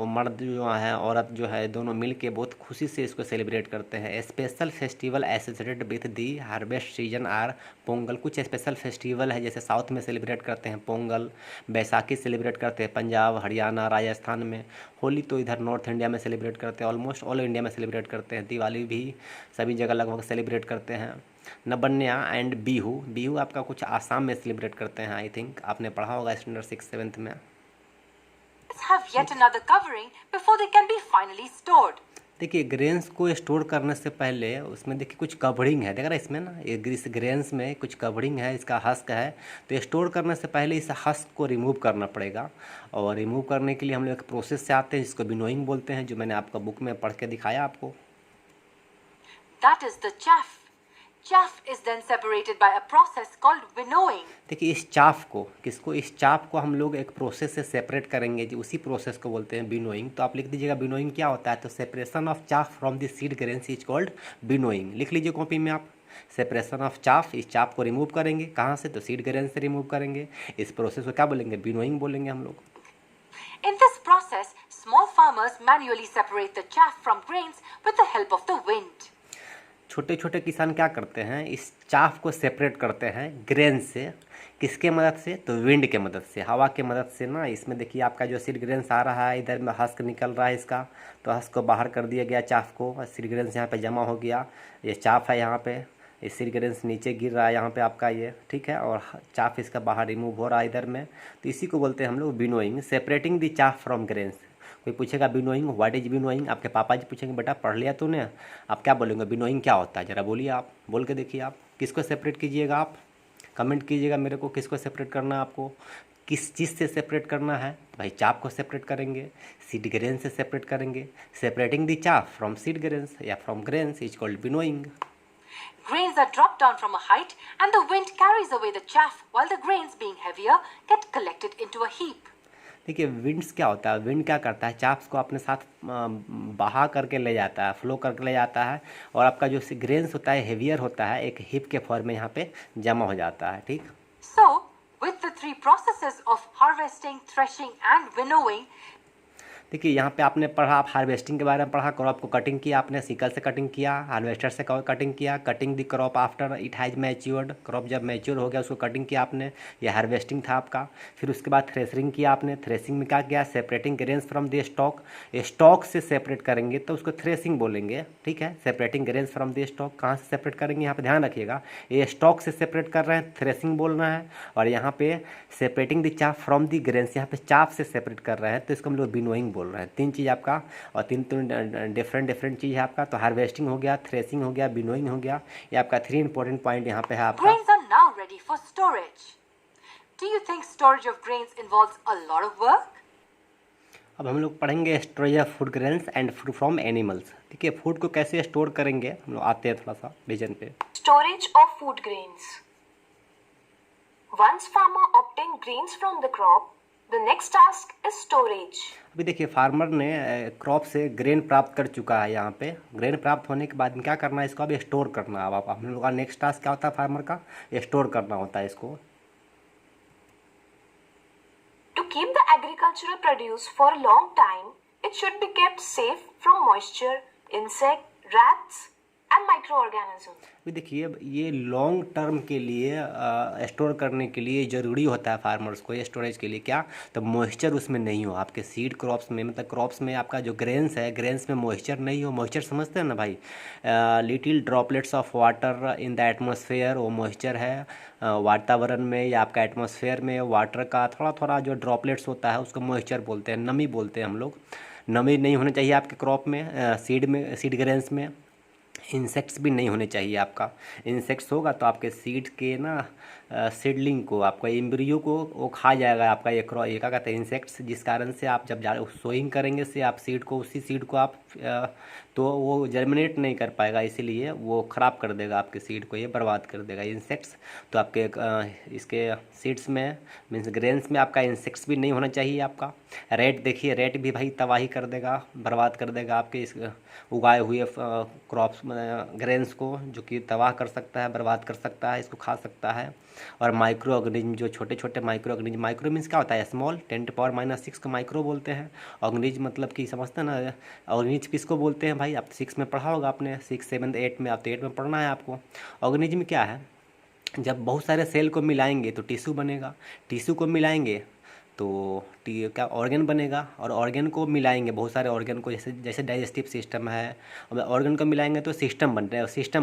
मर्द जो है औरत जो है दोनों मिल के बहुत खुशी से इसको सेलिब्रेट करते हैं। Special festival associated with the harvest season are Pongal. कुछ स्पेशल फेस्टिवल है जैसे साउथ में सेलिब्रेट करते हैं पोंगल, बैसाखी सेलिब्रेट करते हैं पंजाब, हरियाणा, राजस्थान में। होली तो इधर नॉर्थ इंडिया में सेलिब्रेट करते हैं, ऑलमोस्ट ऑल इंडिया में सेलिब्रेट करते हैं। दिवाली भी सभी जगह लगभग सेलिब्रेट करते हैं। नबन्या एंड बिहू आपका कुछ आसाम में सेलिब्रेट करते हैं, आई थिंक आपने पढ़ा होगा स्टैंडर्ड 6-7 में। Have yet another covering before they can be finally stored. देखिए ग्रेन्स को स्टोर करने से पहले उसमें देखिए कुछ कवरिंग है, देख रहा है इसमें ना, ये इस ग्रेन्स में कुछ कवरिंग है, इसका हस्क है। तो स्टोर करने से पहले इस हस्क को रिमूव करना पड़ेगा। और रिमूव करने के लिए हम लोग एक प्रोसेस से आते हैं जिसको विनोइंग बोलते हैं, जो मैंने आपका बुक में पढ़ के दिखाया आपको। That is the chaff. Chaff is then separated by a process called winnowing. देखिए इस चाफ को हम लोग एक प्रोसेस से सेपरेट करेंगे, जो उसी प्रोसेस को बोलते हैं विनोइंग। तो आप लिख दीजिएगा विनोइंग क्या होता है। तो separation of chaff from the seed grains is called winnowing. लिख लीजिए कॉपी में आप, सेपरेशन ऑफ चाफ। इस चाफ को रिमूव करेंगे, कहाँ से, तो सीड ग्रेन से रिमूव करेंगे। इस प्रोसेस को क्या बोलेंगे, विनोइंग बोलेंगे हम लोग। In this process, small farmers manually separate the chaff from grains with the help of the wind. छोटे छोटे किसान क्या करते हैं, इस चाफ को सेपरेट करते हैं ग्रेन से। किसके मदद से, तो विंड के मदद से, हवा के मदद से ना। इसमें देखिए आपका जो सीड ग्रेन्स आ रहा है, इधर में हस्क निकल रहा है इसका, तो हस्क को बाहर कर दिया गया चाफ को, और सीड ग्रेन्स यहाँ पे जमा हो गया। ये चाफ है यहाँ पे, ये सीड ग्रेन्स नीचे गिर रहा है यहाँ पे आपका ये, ठीक है, और चाफ इसका बाहर रिमूव हो रहा है इधर में। तो इसी को बोलते हैं हम लोग winnowing, separating the chaff from grains. कोई पूछेगा विनोइंग, व्हाट इज विनोइंग, आपके पापा जी पूछेंगे बेटा पढ़ लिया तूने, आप क्या बोलेंगे विनोइंग क्या होता है, जरा बोलिए, आप बोल के देखिए। आप किसको सेपरेट कीजिएगा, आप कमेंट कीजिएगा मेरे को, किसको सेपरेट करना है आपको, किस चीज़ से सेपरेट करना है। भाई चाफ को सेपरेट करेंगे, सीड ग्रेन से सेपरेट करेंगे। Separating the chaff from seed grains या from grains is called winnowing. Grains are dropped down from a height and the wind carries away the chaff while the grains, being heavier, get collected into a heap. देखिए winds क्या होता है, wind क्या करता है, चाफ्स को अपने साथ बहा करके ले जाता है, फ्लो करके ले जाता है, और आपका जो ग्रेन्स होता है हेवियर होता है, एक हिप के फॉर्म में यहाँ पे जमा हो जाता है, ठीक। So, with the three processes of harvesting, threshing and winnowing, देखिए यहाँ पे आपने पढ़ा, आप हार्वेस्टिंग के बारे में पढ़ा, क्रॉप को कटिंग किया आपने, सिकल से कटिंग किया, हार्वेस्टर से कटिंग किया, cutting the crop after it has matured, crop जब मैच्योर हो गया उसको कटिंग किया आपने, ये हार्वेस्टिंग था आपका। फिर उसके बाद थ्रेशरिंग किया आपने, थ्रेशिंग में क्या किया, separating grains from the stock, stock से सेपरेट करेंगे तो उसको थ्रेशिंग बोलेंगे, ठीक है। Separating grains from the stock, कहाँ से सेपरेट करेंगे, यहाँ पे ध्यान रखिएगा, ये स्टॉक से सेपरेट कर रहे हैं, थ्रेशिंग बोलना है। और यहाँ पे separating the chaff from the grains, यहाँ पे चाफ से सेपरेट कर रहे हैं, तो इसको हम लोग विनोइंग बोल रहे हैं। तीन चीज़ आपका, और तीन डिफरेंट चीज़ है आपका। तो हार्वेस्टिंग हो गया, थ्रेशिंग हो गया, विनोइंग हो गया, ये आपका 3 इंपॉर्टेंट पॉइंट यहाँ पे है आपका। grains are now ready for storage. Do you think storage of grains involves a lot of work? अब हम लोग पढ़ेंगे storage of food grains and food from animals. ठीक है, फूड को कैसे स्टोर करेंगे हम लोग आते हैं थोड़ा सा विजन पे। Storage of food grains. Once farmer obtain grains from the crop, The next task is storage. अभी देखिए फार्मर ने क्रॉप से ग्रेन प्राप्त कर चुका है। यहाँ पे ग्रेन प्राप्त होने के बाद में क्या करना है, इसको अब स्टोर करना है। अब हम लोग का नेक्स्ट टास्क क्या होता है, फार्मर का स्टोर करना होता है इसको। To keep the agricultural produce for a long time, it should be kept safe from moisture, insect, rats and microorganisms. अभी देखिए ये लॉन्ग टर्म के लिए स्टोर करने के लिए ज़रूरी होता है फार्मर्स को, ये स्टोरेज के लिए क्या, तो मॉइस्चर उसमें नहीं हो। आपके सीड क्रॉप्स में मतलब क्रॉप्स में आपका जो ग्रेन्स है, ग्रेन्स में मॉइस्चर नहीं हो। मॉइस्चर समझते हैं ना भाई, little droplets of water in the atmosphere, वो मॉइस्चर है। वातावरण में या आपका एटमॉस्फेयर में वाटर का थोड़ा थोड़ा जो ड्रॉपलेट्स होता है उसको मॉइस्चर बोलते हैं, नमी बोलते हैं हम लोग। नमी नहीं होनी चाहिए आपके क्रॉप में, सीड ग्रेन्स में। इंसेक्ट्स भी नहीं होने चाहिए। आपका इंसेक्ट्स होगा तो आपके सीड के ना सीडलिंग को, आपका एम्ब्रियो को वो खा जाएगा आपका ये क्या कहते हैं इंसेक्ट्स, जिस कारण से आप जब सोइंग करेंगे से आप सीड को, उसी सीड को आप तो वो जर्मिनेट नहीं कर पाएगा, इसीलिए वो ख़राब कर देगा आपके सीड को, ये बर्बाद कर देगा इंसेक्ट्स। तो आपके इसके सीड्स में मीन्स ग्रेन्स में आपका इंसेक्ट्स भी नहीं होना चाहिए। आपका रेट देखिए, रेट भी भाई तबाही कर देगा, बर्बाद कर देगा आपके इस उगाए हुए क्रॉप्स ग्रेन्स को, जो कि तबाह कर सकता है, बर्बाद कर सकता है, इसको खा सकता है। और माइक्रो ऑर्गेनिज्म, जो छोटे छोटे माइक्रो ऑर्गेनिज्म, माइक्रो मीन्स क्या होता है, स्मॉल, 10⁻⁻6 को माइक्रो बोलते हैं। ऑर्गेनिज्म मतलब कि समझते हैं ना, ऑर्गेनिज्म किसको बोलते हैं भाई, आप 6 में पढ़ा होगा आपने, 6, 7, 8 में, आप तो 8 में पढ़ना है आपको। ऑर्गेनिज्म क्या है, जब बहुत सारे सेल को मिलाएंगे तो टिश्यू बनेगा, टिश्यू को मिलाएंगे तो क्या ऑर्गन बनेगा, और ऑर्गन को मिलाएंगे बहुत सारे ऑर्गन को, जैसे जैसे डाइजेस्टिव सिस्टम है, ऑर्गन को मिलाएंगे तो सिस्टम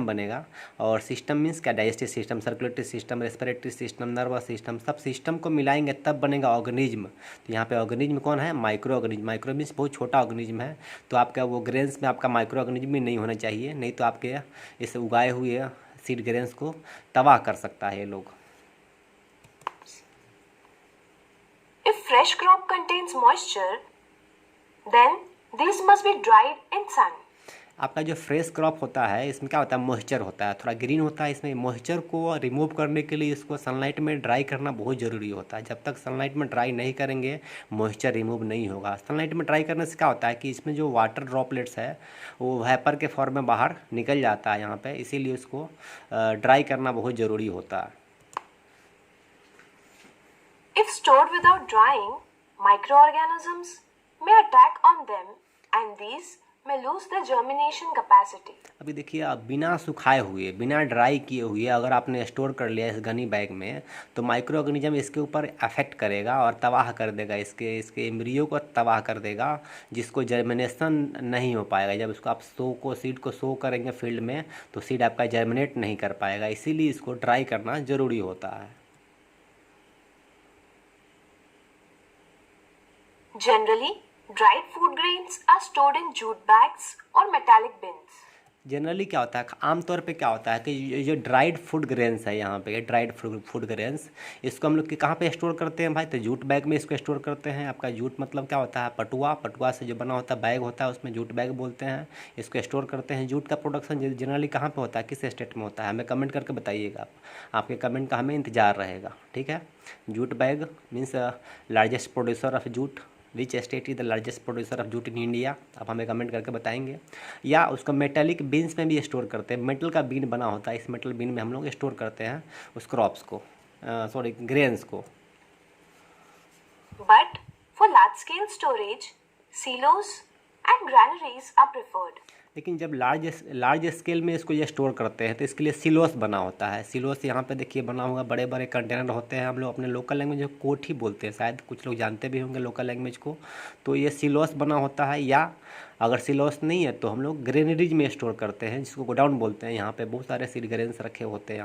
बनेगा। और सिस्टम मीन्स क्या, digestive system, circulatory system, respiratory system, nervous system, सब सिस्टम को मिलाएंगे तब बनेगा ऑर्गेनिज्म। तो यहाँ पे ऑर्गेनिज्म कौन है, माइक्रो ऑर्गेनिज्म। माइक्रो मीन्स बहुत छोटा ऑर्गेनिज्म है। तो आपका वो ग्रेन्स में आपका माइक्रो ऑर्गेनिज्म भी नहीं होना चाहिए, नहीं तो आपके इस उगाए हुए सीड ग्रेन्स को तबाह कर सकता है ये लोग। If fresh crop contains moisture, then these must be dried in sun. आपका जो फ्रेश क्रॉप होता है इसमें क्या होता है, मॉइस्चर होता है, थोड़ा ग्रीन होता है। इसमें मॉइस्चर को रिमूव करने के लिए इसको सनलाइट में ड्राई करना बहुत ज़रूरी होता है। जब तक सनलाइट में ड्राई नहीं करेंगे मॉइस्चर रिमूव नहीं होगा। सनलाइट में ड्राई करने से क्या होता है कि इसमें जो वाटर ड्रॉपलेट्स है वो वेपर के फॉर्म में बाहर निकल जाता है यहाँ पर, इसीलिए उसको ड्राई करना बहुत ज़रूरी होता है। If stored without drying, microorganisms may attack on them and these may lose their germination capacity. अभी देखिए, आप बिना सुखाए हुए, बिना ड्राई किए हुए अगर आपने स्टोर कर लिया इस गनी बैग में, तो माइक्रो ऑर्गेनिज्म इसके ऊपर अफेक्ट करेगा और तबाह कर देगा, इसके एम्ब्रियो को तबाह कर देगा, जिसको जर्मिनेशन नहीं हो पाएगा। जब इसको आप सीड को सो करेंगे फील्ड में तो सीड आपका जर्मिनेट नहीं कर पाएगा, इसीलिए इसको ड्राई करना ज़रूरी होता है। Generally, dried food grains are stored in jute bags or metallic bins. Generally क्या होता है, आमतौर पे क्या होता है कि ये जो ड्राइड फूड ग्रेन्स है, यहाँ पे ड्राइड फूड ग्रेन्स, इसको हम लोग कहाँ पे स्टोर करते हैं भाई, तो जूट बैग में इसको स्टोर करते हैं। आपका जूट मतलब क्या होता है, पटुआ से जो बना होता है बैग होता है, उसमें जूट बैग बोलते हैं, इसको स्टोर करते हैं। जूट का प्रोडक्शन जनरली कहाँ पर होता है, किस स्टेट में होता है, हमें कमेंट करके बताइएगा। आपके कमेंट का हमें इंतज़ार रहेगा, ठीक है। Jute bag means largest producer of jute, which state is the largest producer of jute in India, आप हमें कमेंट करके बताएंगे। या उसको मेटेलिक बीन्स में भी स्टोर करते हैं, मेटल का बीन बना होता है, इस मेटल बीन में हम लोग स्टोर करते हैं उस क्रॉप्स को, ग्रेन्स को। But for large scale storage, silos and granaries are preferred. लेकिन जब लार्ज स्केल में इसको ये स्टोर करते हैं तो इसके लिए सिलोस बना होता है। सिलोस यहाँ पे देखिए बना हुआ बड़े बड़े कंटेनर होते हैं, हम लोग अपने लोकल लैंग्वेज में कोठी बोलते हैं, शायद कुछ लोग जानते भी होंगे लोकल लैंग्वेज को। तो ये सिलोस बना होता है, या अगर सिलोस नहीं है तो हम लोग ग्रेनरीज में स्टोर करते हैं, जिसको गोडाउन बोलते हैं। यहाँ पे बहुत सारे सीड ग्रेन्स रखे होते हैं,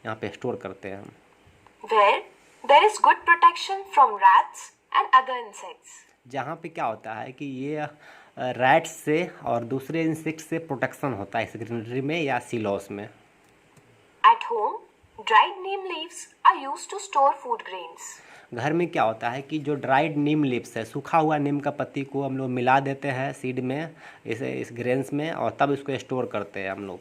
यहाँ पे स्टोर करते हैं हम। Where there is good protection from rats and other insects. जहाँ पे क्या होता है कि ये रैट्स से और दूसरे इंसेक्ट से प्रोटेक्शन होता है इस ग्रीनरी में या सिलोस में। At home, dried neem leaves are used to store food grains. घर में क्या होता है कि जो ड्राइड नीम लीव्स है, सूखा हुआ नीम का पत्ती को हम लोग मिला देते हैं सीड में, इस ग्रेन्स में, और तब इसको स्टोर करते हैं हम लोग।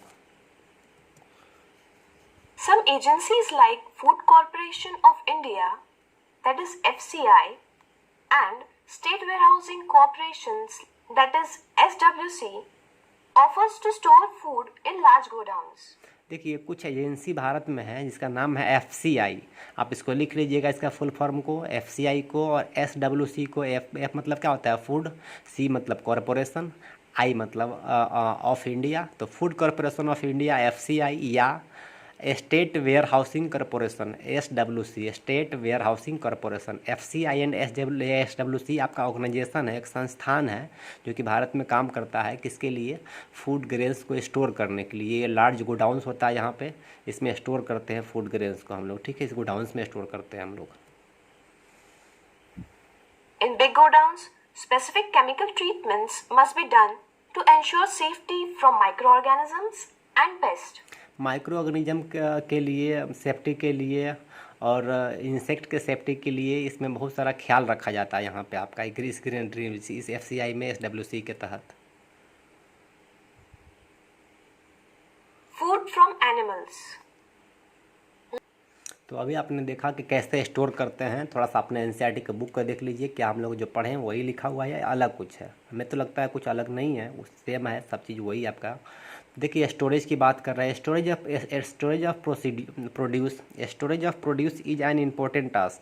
Some agencies like Food Corporation of India, that is FCI, and State Warehousing Corporations, that is SWC, offers to store food in large godowns. देखिए कुछ एजेंसी भारत में है जिसका नाम है FCI। आप इसको लिख लीजिएगा, इसका फुल फॉर्म को, FCI को और SWC को। F मतलब क्या होता है फूड, C मतलब कॉरपोरेशन, I मतलब ऑफ इंडिया। तो food corporation of India FCI या state warehousing corporation SWC, state warehousing corporation. FCI and SWC आपका ऑर्गेनाइजेशन है, एक संस्थान है जो कि भारत में काम करता है। किसके लिए? फूड ग्रेन्स को स्टोर करने के लिए। ये लार्ज गोडाउंस होता है यहाँ पे, इसमें स्टोर करते हैं फूड ग्रेन्स को हम लोग, ठीक है। इस गोडाउंस में स्टोर करते हैं हम लोग। In big godowns, specific chemical treatments must be done to ensure safety from microorganisms and pests. Micro organism के लिए, सेफ्टी के लिए और इंसेक्ट के सेफ्टी के लिए इसमें बहुत सारा ख्याल रखा जाता है यहाँ पे आपका इस ग्रीनरी इस FCI में SWC के तहत। Food from animals. तो अभी आपने देखा कि कैसे स्टोर करते हैं। थोड़ा सा अपने NCERT की बुक को देख लीजिए, क्या हम लोग जो पढ़े हैं वही लिखा हुआ है या अलग कुछ है। हमें तो लगता है कुछ अलग नहीं है, उस सेम है, सब चीज़ वही आपका। देखिए स्टोरेज की बात कर रहे हैं। Storage of produce is an important task.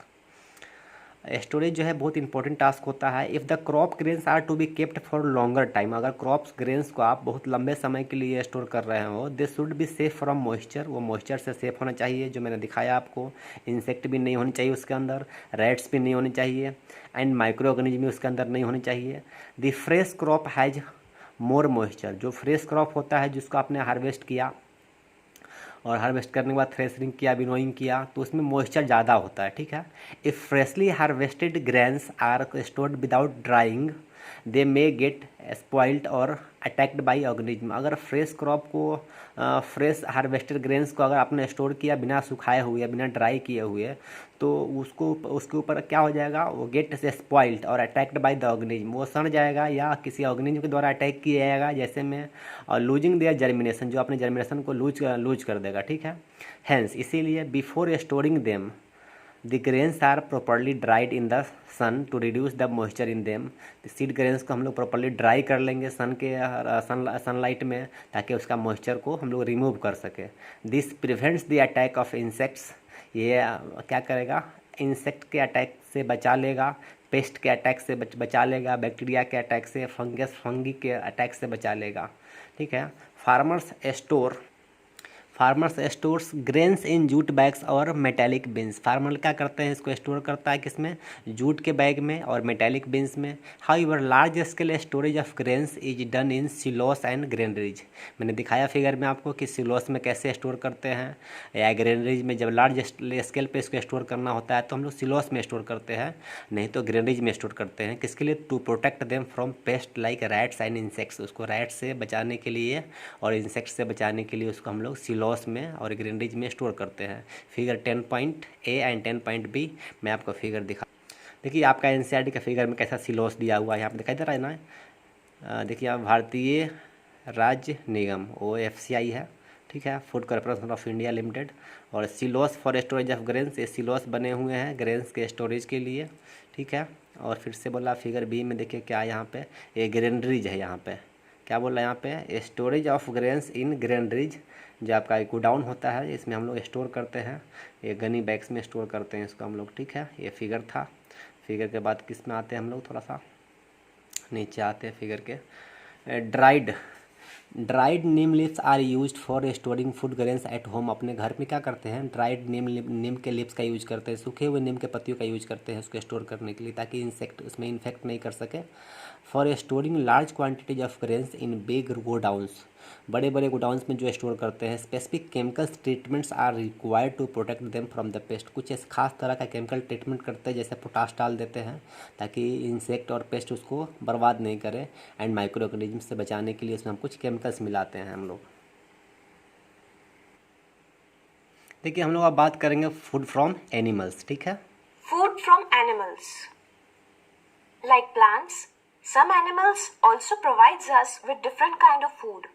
Storage जो है बहुत इंपॉर्टेंट टास्क होता है। If the crop grains are to be kept for longer time, अगर क्रॉप्स ग्रेन्स को आप बहुत लंबे समय के लिए स्टोर कर रहे हो, they should be safe from moisture, वो मॉइस्चर से सेफ होना चाहिए, जो मैंने दिखाया आपको। इंसेक्ट भी नहीं होनी चाहिए उसके अंदर, रैट्स भी नहीं होनी चाहिए, एंड माइक्रो ऑर्गेनिज्म भी उसके अंदर नहीं होनी चाहिए। The fresh crop has more moisture, जो फ्रेश क्रॉप होता है जिसको आपने हार्वेस्ट किया और हार्वेस्ट करने के बाद थ्रेशरिंग किया, विनोइंग किया, तो उसमें मॉइस्चर ज़्यादा होता है, ठीक है। If freshly harvested grains are stored without drying they may get spoiled और अटैक्ड बाई ऑर्गेनिज्म। अगर फ्रेश क्रॉप को, फ्रेश हार्वेस्टेड ग्रेन्स को अगर आपने स्टोर किया बिना सुखाए हुए, बिना ड्राई किए हुए, तो उसके ऊपर क्या हो जाएगा, वो गेट से स्पॉइल्ड और अटैक्ड बाय द ऑर्गेनिज्म, वो सड़ जाएगा या किसी ऑर्गेनिज्म के द्वारा अटैक किया जाएगा, जैसे में लूजिंग देयर जर्मिनेशन, जो अपने जर्मिनेशन को लूज कर देगा, ठीक है। हेंस इसीलिए before storing them the grains are properly dried in the sun to reduce the moisture in them. Seed grains को हम लोग प्रॉपरली ड्राई कर लेंगे सनलाइट में, ताकि उसका मॉइस्चर को हम लोग रिमूव कर सके। This prevents the attack of insects, ये क्या करेगा, इंसेक्ट के अटैक से बचा लेगा, पेस्ट के अटैक से बचा लेगा, बैक्टीरिया के अटैक से, फंगी के अटैक से बचा लेगा, ठीक है। Farmers stores grains in jute bags और मेटेलिक बिन्स। फार्मर क्या करते हैं, इसको स्टोर करता है किसमें, जूट के बैग में और मेटेलिक बिन्स में। However large scale storage of grains is done in silos and granaries. मैंने दिखाया फिगर में आपको कि सिलोस में कैसे स्टोर करते हैं, या ग्रेनरीज में जब लार्ज स्केल पे इसको स्टोर करना होता है तो हम लोग सिलोस में स्टोर करते हैं, नहीं तो ग्रेनरीज में स्टोर करते हैं। किसके लिए, to protect them from pest like rats and insects. उसको रैट से बचाने के लिए और इंसेक्ट से बचाने के लिए उसको हम लोग सिलोस में और ग्रेनरीज में स्टोर करते हैं। फिगर 10.A एंड 10.B मैं आपको फिगर दिखा। देखिए आपका NCERT का फिगर में कैसा सिलोस दिया हुआ है, यहाँ पे दिखाई दे रहा है ना। देखिए आप भारतीय राज्य निगम, वो FCI है, ठीक है, food corporation of India limited. और silos for storage of grains, ये सिलोस बने हुए हैं ग्रेन्स के स्टोरेज के लिए, ठीक है। और फिर से बोला फिगर B में, देखिए क्या यहाँ पे, ये ग्रेनरीज है, यहाँ पे क्या बोल रहा है, यहाँ पे storage of grains in granaries, जो आपका गोडाउन होता है, इसमें हम लोग स्टोर करते हैं, ये गनी बैग्स में स्टोर करते हैं इसको हम लोग, ठीक है। ये फिगर था। फिगर के बाद किस में आते हैं हम लोग, थोड़ा सा नीचे आते हैं फिगर के। Dried neem leaves are used for storing food grains at home. अपने घर में क्या करते हैं, ड्राइड नीम के लीव्स का यूज करते हैं, सूखे हुए नीम के पत्तियों का यूज करते हैं उसको स्टोर करने के लिए, ताकि इंसेक्ट उसमें इन्फेक्ट नहीं कर सके। For storing large quantities of grains in big godowns, बड़े बड़े गोडाउंस में जो स्टोर करते हैं, specific chemicals treatments are required to protect them from the pest. कुछ इस खास तरह का केमिकल ट्रीटमेंट करते हैं, जैसे पोटाश डाल देते हैं ताकि इंसेक्ट और पेस्ट उसको बर्बाद नहीं करे, एंड माइक्रो ऑर्गेनिज्म से बचाने के लिए उसमें हम कुछ केमिकल्स मिलाते हैं हम लोग। देखिए हम लोग अब बात करेंगे फूड फ्रॉम एनिमल्स, ठीक है। Food from animals. Like plants, some animals also provides us with different kind of food.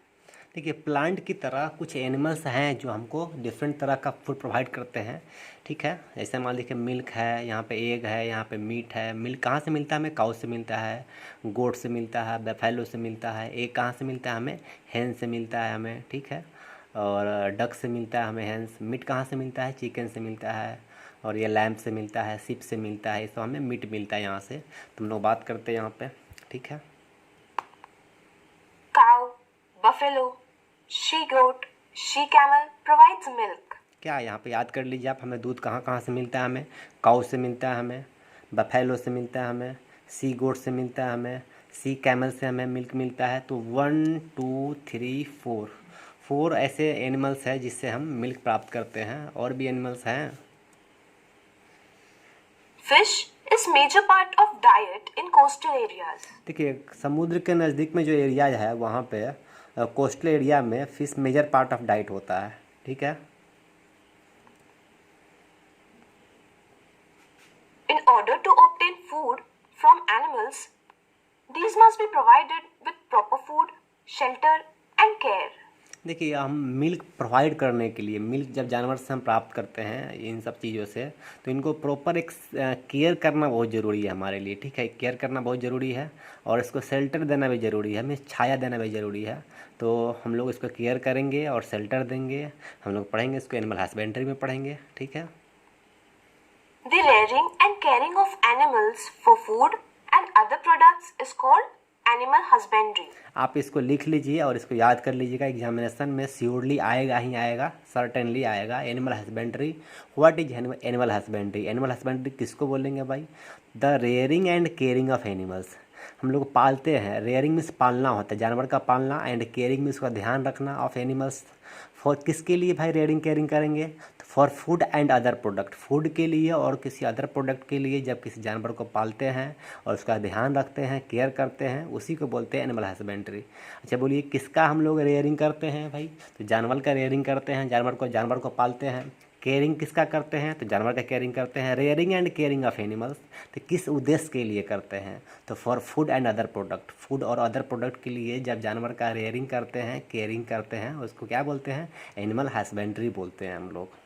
देखिए प्लांट की तरह कुछ एनिमल्स हैं जो हमको डिफरेंट तरह का फूड प्रोवाइड करते हैं, ठीक है। जैसे मान लीजिए मिल्क है, यहाँ पे एग है, यहाँ पे मीट है। मिल्क कहाँ से मिलता है हमें? काउ से मिलता है, गोट से मिलता है, बफेलो से मिलता है। एग कहाँ से मिलता है हमें? हैन से मिलता है हमें, ठीक है। और डक से मिलता है हमें हैंस। मीट कहाँ से मिलता है? चिकन से मिलता है। और ये लैम्प से मिलता है, शिप से मिलता है, ये सब हमें मीट मिलता है यहाँ से। तो हम लोग बात करते हैं यहाँ पे, ठीक है। Cow, buffalo, she-goat, she-camel provides milk. क्या यहाँ पे याद कर लीजिए आप, हमें दूध कहाँ कहाँ से मिलता है हमें? काऊ से मिलता है हमें, बफेलो से मिलता है हमें, सी गोट से मिलता है हमें, सी कैमल से हमें मिल्क मिलता है। तो 1 2 3 4 ऐसे एनिमल्स हैं जिससे हम मिल्क प्राप्त करते हैं। और भी एनिमल्स हैं। Fish is major part of diet in coastal areas. देखिए समुद्र के नज़दीक में जो एरिया है वहाँ पे कोस्टल एरिया में fish major part of diet होता है, ठीक है। In order to obtain food from animals, these must be provided with proper food, shelter and care. देखिए हम मिल्क प्रोवाइड करने के लिए, मिल्क जब जानवर से हम प्राप्त करते हैं इन सब चीज़ों से, तो इनको प्रॉपर एक केयर करना बहुत ज़रूरी है हमारे लिए, ठीक है। केयर करना बहुत ज़रूरी है और इसको शेल्टर देना भी ज़रूरी है, हमें छाया देना भी ज़रूरी है। तो हम लोग इसको केयर करेंगे और शेल्टर देंगे। हम लोग पढ़ेंगे इसको, एनिमल हस्बेंड्री में पढ़ेंगे, ठीक है। The rearing and caring of animals for food and other products is called animal husbandry. आप इसको लिख लीजिए और इसको याद कर लीजिएगा, एग्जामिनेशन में श्योरली आएगा ही आएगा, सर्टेनली आएगा। Animal husbandry, what is animal husbandry? Animal husbandry किसको बोलेंगे भाई? The rearing and caring of animals. हम लोग पालते हैं, रेयरिंग मीन्स पालना होता है, जानवर का पालना, एंड केयरिंग मीन्स उसका ध्यान रखना, ऑफ एनिमल्स। फॉर किसके लिए भाई रेयरिंग केयरिंग करेंगे? तो for food and other product, food के लिए और किसी अदर प्रोडक्ट के लिए। जब किसी जानवर को पालते हैं और उसका ध्यान रखते हैं, केयर करते हैं, उसी को बोलते हैं एनिमल हस्बेंड्री। अच्छा बोलिए किसका हम लोग रेयरिंग करते हैं भाई? तो जानवर का रेयरिंग करते हैं, जानवर को पालते हैं। केयरिंग किसका करते हैं? तो जानवर का केयरिंग करते हैं। Rearing and caring of animals, तो किस उद्देश्य के लिए करते हैं? तो for food and other product, food और अदर प्रोडक्ट के लिए जब जानवर का रेयरिंग करते हैं, केयरिंग करते हैं, उसको क्या बोलते हैं? एनिमल हस्बेंड्री बोलते हैं हम लोग।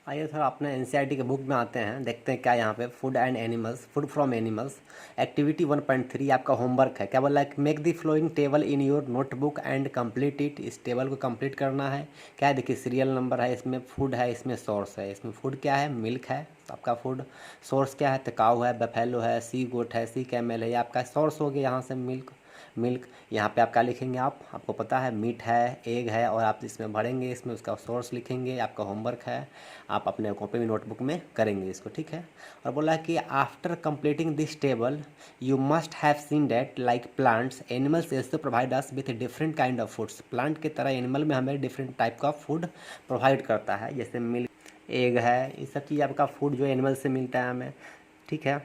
आइए थोड़ा अपने एनसीईआरटी के बुक में आते हैं, देखते हैं क्या यहाँ पे food and animals, food from animals. Activity 1.3 आपका होमवर्क है। क्या बोला है? Make the flowing table in your notebook and complete it. इस टेबल को कंप्लीट करना है। क्या है? देखिए सीरियल नंबर है, इसमें फूड है, इसमें सोर्स है। इसमें फूड क्या है? मिल्क है, तो आपका फूड। सोर्स क्या है? तो काऊ है, बफेलो है, सी गोट है, सी कैमल है, ये आपका सोर्स हो गया यहाँ से मिल्क। यहाँ पे आप क्या लिखेंगे? आपको पता है मीट है, एग है, और आप इसमें भरेंगे, इसमें उसका सोर्स लिखेंगे। आपका होमवर्क है, आप अपने कॉपी में नोटबुक में करेंगे इसको, ठीक है। और बोला है कि after completing this table you must have seen that like plants animals also provide us with different kind of foods. Plant की तरह एनिमल में हमें डिफरेंट टाइप का फूड प्रोवाइड करता है, जैसे मिल्क, एग है, ये सब चीज़ आपका फूड जो एनिमल से मिलता है हमें, ठीक है।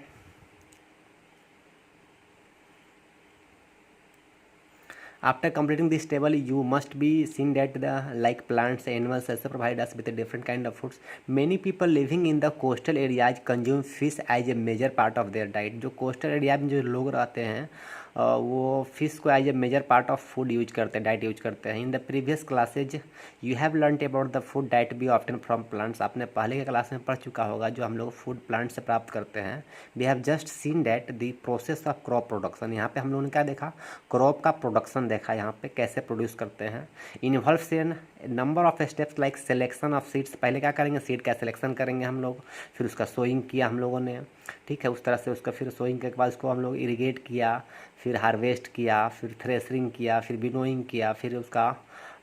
After completing this table, you must be seen that the like plants, animals also provide us with a different kind of foods. Many people living in the coastal areas consume fish as a major part of their diet. जो coastal area में जो लोग रहते हैं वो fish को as a major part of food use करते हैं, डाइट यूज करते हैं। In the previous classes you have learned about the food diet be obtain from plants. आपने पहले के क्लास में पढ़ चुका होगा जो हम लोग फूड प्लांट से प्राप्त करते हैं। We have just seen that the process of crop production. यहाँ पे हम लोगों ने क्या देखा? क्रॉप का प्रोडक्शन देखा, यहाँ पे कैसे प्रोड्यूस करते हैं। Involves in number of steps like selection of seeds. पहले क्या करेंगे? सीड का सिलेक्शन करेंगे हम लोग, फिर उसका सोइंग किया हम लोगों ने, ठीक है। उस तरह से उसका फिर सोइंग के बाद उसको हम लोग इरिगेट किया, फिर हार्वेस्ट किया, फिर थ्रेशरिंग किया, फिर विनोइंग किया, फिर उसका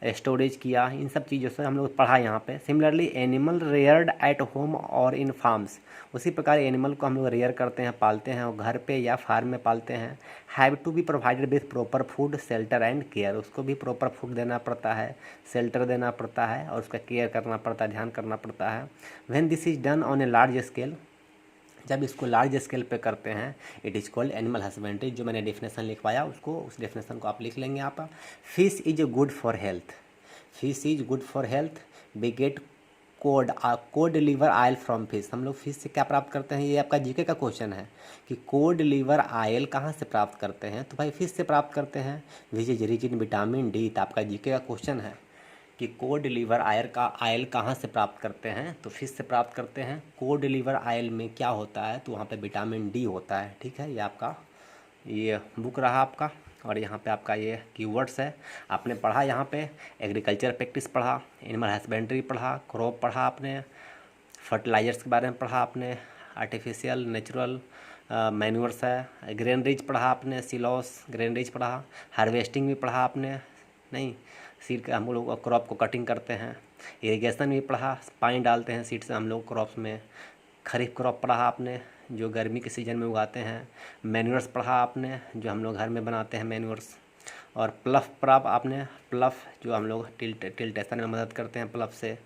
स्टोरेज किया। इन सब चीज़ों से हम लोग पढ़ा यहाँ पे। Similarly animal reared at home और इन फार्म्स, उसी प्रकार एनिमल को हम लोग रेयर करते हैं, पालते हैं, और घर पे या फार्म में पालते हैं। Have to be provided with proper food, shelter and care. उसको भी प्रॉपर फूड देना पड़ता है, शेल्टर देना पड़ता है, और उसका केयर करना पड़ता है, ध्यान करना पड़ता है। When this is done on a large scale, जब इसको लार्ज स्केल पे करते हैं, it is called animal husbandry. जो मैंने डेफिनेशन लिखवाया उसको, उस डेफिनेशन को आप लिख लेंगे। आप fish is good for health, fish is good for health. We get cod liver oil from fish, हम लोग फिश से क्या प्राप्त करते हैं, ये आपका जीके का क्वेश्चन है कि कोड लिवर आयल कहाँ से प्राप्त करते हैं, तो भाई फिश से प्राप्त करते हैं, which is rich in vitamin D. तो आपका जीके का क्वेश्चन है कि कोड लिवर आयल कहाँ से प्राप्त करते हैं, तो फिश से प्राप्त करते हैं। कोड लिवर आयल में क्या होता है, तो वहाँ पे विटामिन डी होता है। ठीक है, ये आपका ये बुक रहा आपका, और यहाँ पे आपका ये कीवर्ड्स है। आपने पढ़ा यहाँ पे एग्रीकल्चर प्रैक्टिस पढ़ा, एनिमल हस्बेंड्री पढ़ा, क्रॉप पढ़ा, आपने फर्टिलाइजर्स के बारे में पढ़ा, आपने आर्टिफिशियल नेचुरल मैन्यूर्स है, ग्रेन रिच पढ़ा आपने, सिलोस ग्रेन रिच पढ़ा, हार्वेस्टिंग भी पढ़ा आपने, नहीं सीड का हम लोग क्रॉप को कटिंग करते हैं, इरिगेशन भी पढ़ा, पानी डालते हैं सीड से हम लोग क्रॉप्स में, खरीफ क्रॉप पढ़ा आपने जो गर्मी के सीज़न में उगाते हैं, मैन्यूर्स पढ़ा आपने जो हम लोग घर में बनाते हैं मैन्यूर्स, और प्लफ पढ़ा आपने, प्लफ जो हम लोग टिल्टेशन में मदद करते हैं प्लफ से,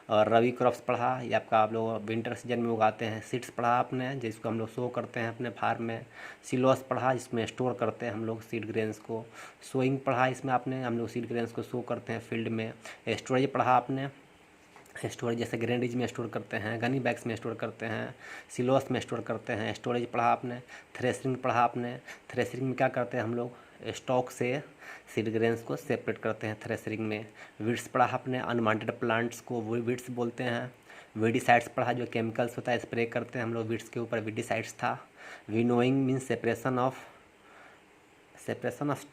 और रबी क्रॉप्स पढ़ा ये आपका आप लोग विंटर सीजन में उगाते हैं, सीड्स पढ़ा आपने जिसको हम लोग शो करते हैं अपने फार्म में, सिलोस पढ़ा जिसमें स्टोर करते हैं हम लोग सीड ग्रेन्स को, सोइंग पढ़ा इसमें आपने हम लोग सीड ग्रेन्स को शो करते हैं फील्ड में, स्टोरेज पढ़ा आपने, स्टोरेज जैसे ग्रेनेज में स्टोर करते हैं, गनी बैग्स में स्टोर करते हैं, सिलोस में स्टोर करते हैं, स्टोरेज पढ़ा आपने, थ्रेसिंग पढ़ा आपने, थ्रेसिंग में क्या करते हैं हम लोग स्टॉक से सीड ग्रेन्स को सेपरेट करते हैं थ्रेसरिंग में, वीड्स पढ़ा आपने, अनवांटेड प्लांट्स को वो वीड्स बोलते हैं, वीडिसाइड्स पढ़ा जो केमिकल्स होता है स्प्रे करते हैं हम लोग वीड्स के ऊपर, वीडिसाइड्स था, winnowing means separation of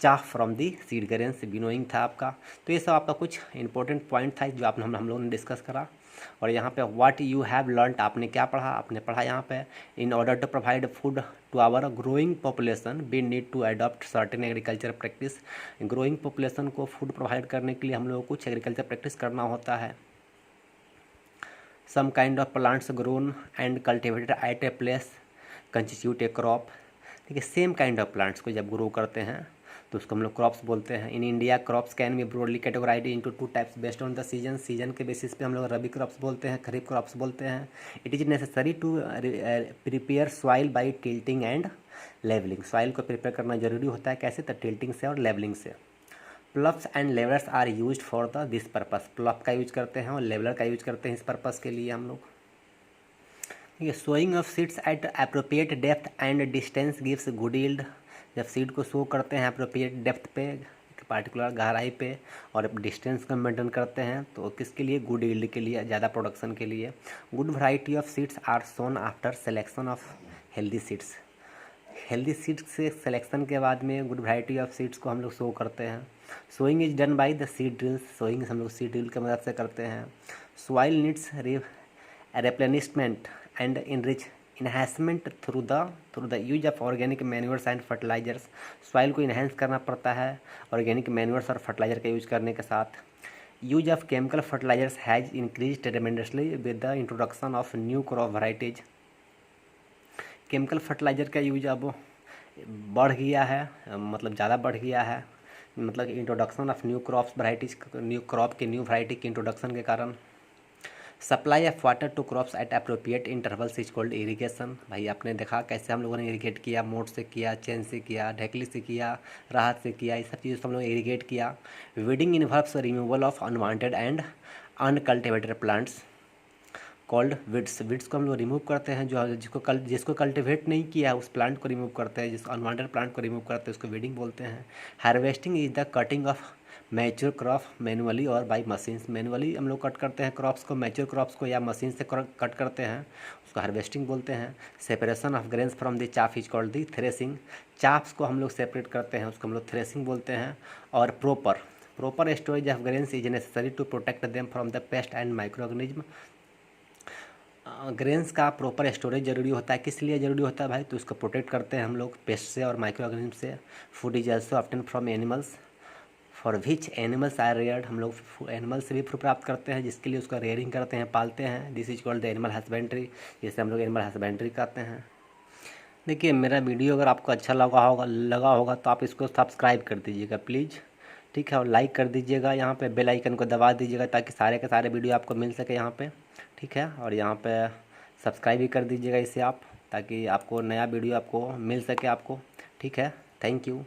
chaff from the seed grains, winnowing था आपका। तो ये सब आपका कुछ इंपॉर्टेंट पॉइंट था जो आप हम लोगों ने डिस्कस करा। और यहाँ पे व्हाट यू हैव लर्नड आपने क्या पढ़ा, आपने पढ़ा यहाँ पे in order to provide food to our growing population we need to adopt certain agriculture practice. Growing population को फूड प्रोवाइड करने के लिए हम लोगों को कुछ एग्रीकल्चर प्रैक्टिस करना होता है। Some kind of plants grown and cultivated at a place constitute a crop. देखिए सेम काइंड ऑफ प्लांट्स को जब ग्रो करते हैं तो उसको हम लोग क्रॉप्स बोलते हैं। In India crops can be broadly categorised into two types based on the season. Season के बेसिस पे हम लोग रबी क्रॉप्स बोलते हैं, खरीफ क्रॉप्स बोलते हैं। It is necessary to prepare soil by tilting and levelling. Soil को प्रिपेयर करना जरूरी होता है, कैसे, तो टिल्टिंग से और लेवलिंग से। Ploughs and levellers are used for the this purpose. Plough का यूज करते हैं और लेवलर का यूज करते हैं इस पर्पस के लिए हम लोग। ठीक है, sowing of seeds at appropriate depth and distance gives good yield. जब सीड को सो करते हैं अप्रोप्रिएट डेप्थ पे, पार्टिकुलर गहराई पे, और डिस्टेंस को मेंटेन करते हैं तो किसके लिए, गुड यील्ड के लिए, ज़्यादा प्रोडक्शन के लिए। Good variety of seeds are sown after selection of healthy seeds. Healthy seeds से सिलेक्शन के बाद में गुड वैरायटी ऑफ सीड्स को हम लोग शो करते हैं। Sowing is done by the seed drills. Sowing हम लोग सीड ड्रिल की मदद से करते हैं। Soil needs replenishment and enhancement through the use of organic manures and fertilizers। Soil को इन्हेंस करना पड़ता है ऑर्गेनिक मैन्यूर्स और फर्टिलाइजर का यूज करने के साथ। Use of chemical fertilisers has increase tremendously with the introduction of new crop varieties. Chemical fertiliser का यूज अब बढ़ गया है, मतलब ज़्यादा बढ़ गया है, मतलब introduction of new crops varieties, new crop के न्यू वैराइटी के इंट्रोडक्शन के कारण। Supply of water to crops at appropriate intervals is called irrigation. भाई आपने देखा कैसे हम लोगों ने इरिगेट किया, मोट से किया, चेन से किया, ढेकली से किया, राहत से किया, ये सब चीज़ हम लोग इरिगेट किया। Weeding involves removal of unwanted and uncultivated plants called weeds. Weeds को हम लोग रिमूव करते हैं, जो जिसको कल्टिवेट नहीं किया है उस प्लांट को रिमूव करते हैं, जिसको अनवांटेड प्लांट को रिमूव करते हैं उसको वीडिंग बोलते हैं। Harvesting is the cutting of mature crop manually और बाई मशीन्स। मैनुअली हम लोग कट करते हैं क्रॉप्स को, मैच्योर क्रॉप्स को, या मशीन से कट करते हैं, उसको हार्वेस्टिंग बोलते हैं। Separation of grains from the chaff is called the threshing. Chaffs को हम लोग सेपरेट करते हैं, उसको हम लोग थ्रेसिंग बोलते हैं। और proper storage of grains is necessary to protect them from the pest and micro organism. Grains का प्रॉपर स्टोरेज जरूरी होता है, किस लिए जरूरी होता है भाई, तो उसको प्रोटेक्ट करते हैं हम लोग पेस्ट से और माइक्रो ऑर्गेनिज्म से। Food is also obtain from animals for which animals are reared. हम लोग एनिमल से भी फूड प्राप्त करते हैं जिसके लिए उसका रेयरिंग करते हैं, पालते हैं। This is called the animal husbandry, जिसे हम लोग एनिमल हस्बेंड्री करते हैं। देखिए मेरा वीडियो अगर आपको अच्छा लगा होगा तो आप इसको सब्सक्राइब कर दीजिएगा प्लीज़, ठीक है, और लाइक कर दीजिएगा। यहाँ पे बेल आइकन को दबा दीजिएगा ताकि सारे के सारे वीडियो आपको मिल सके यहाँ पे, ठीक है। और यहाँ पे सब्सक्राइब भी कर दीजिएगा इसे आप, ताकि आपको नया वीडियो आपको मिल सके आपको, ठीक है। Thank you.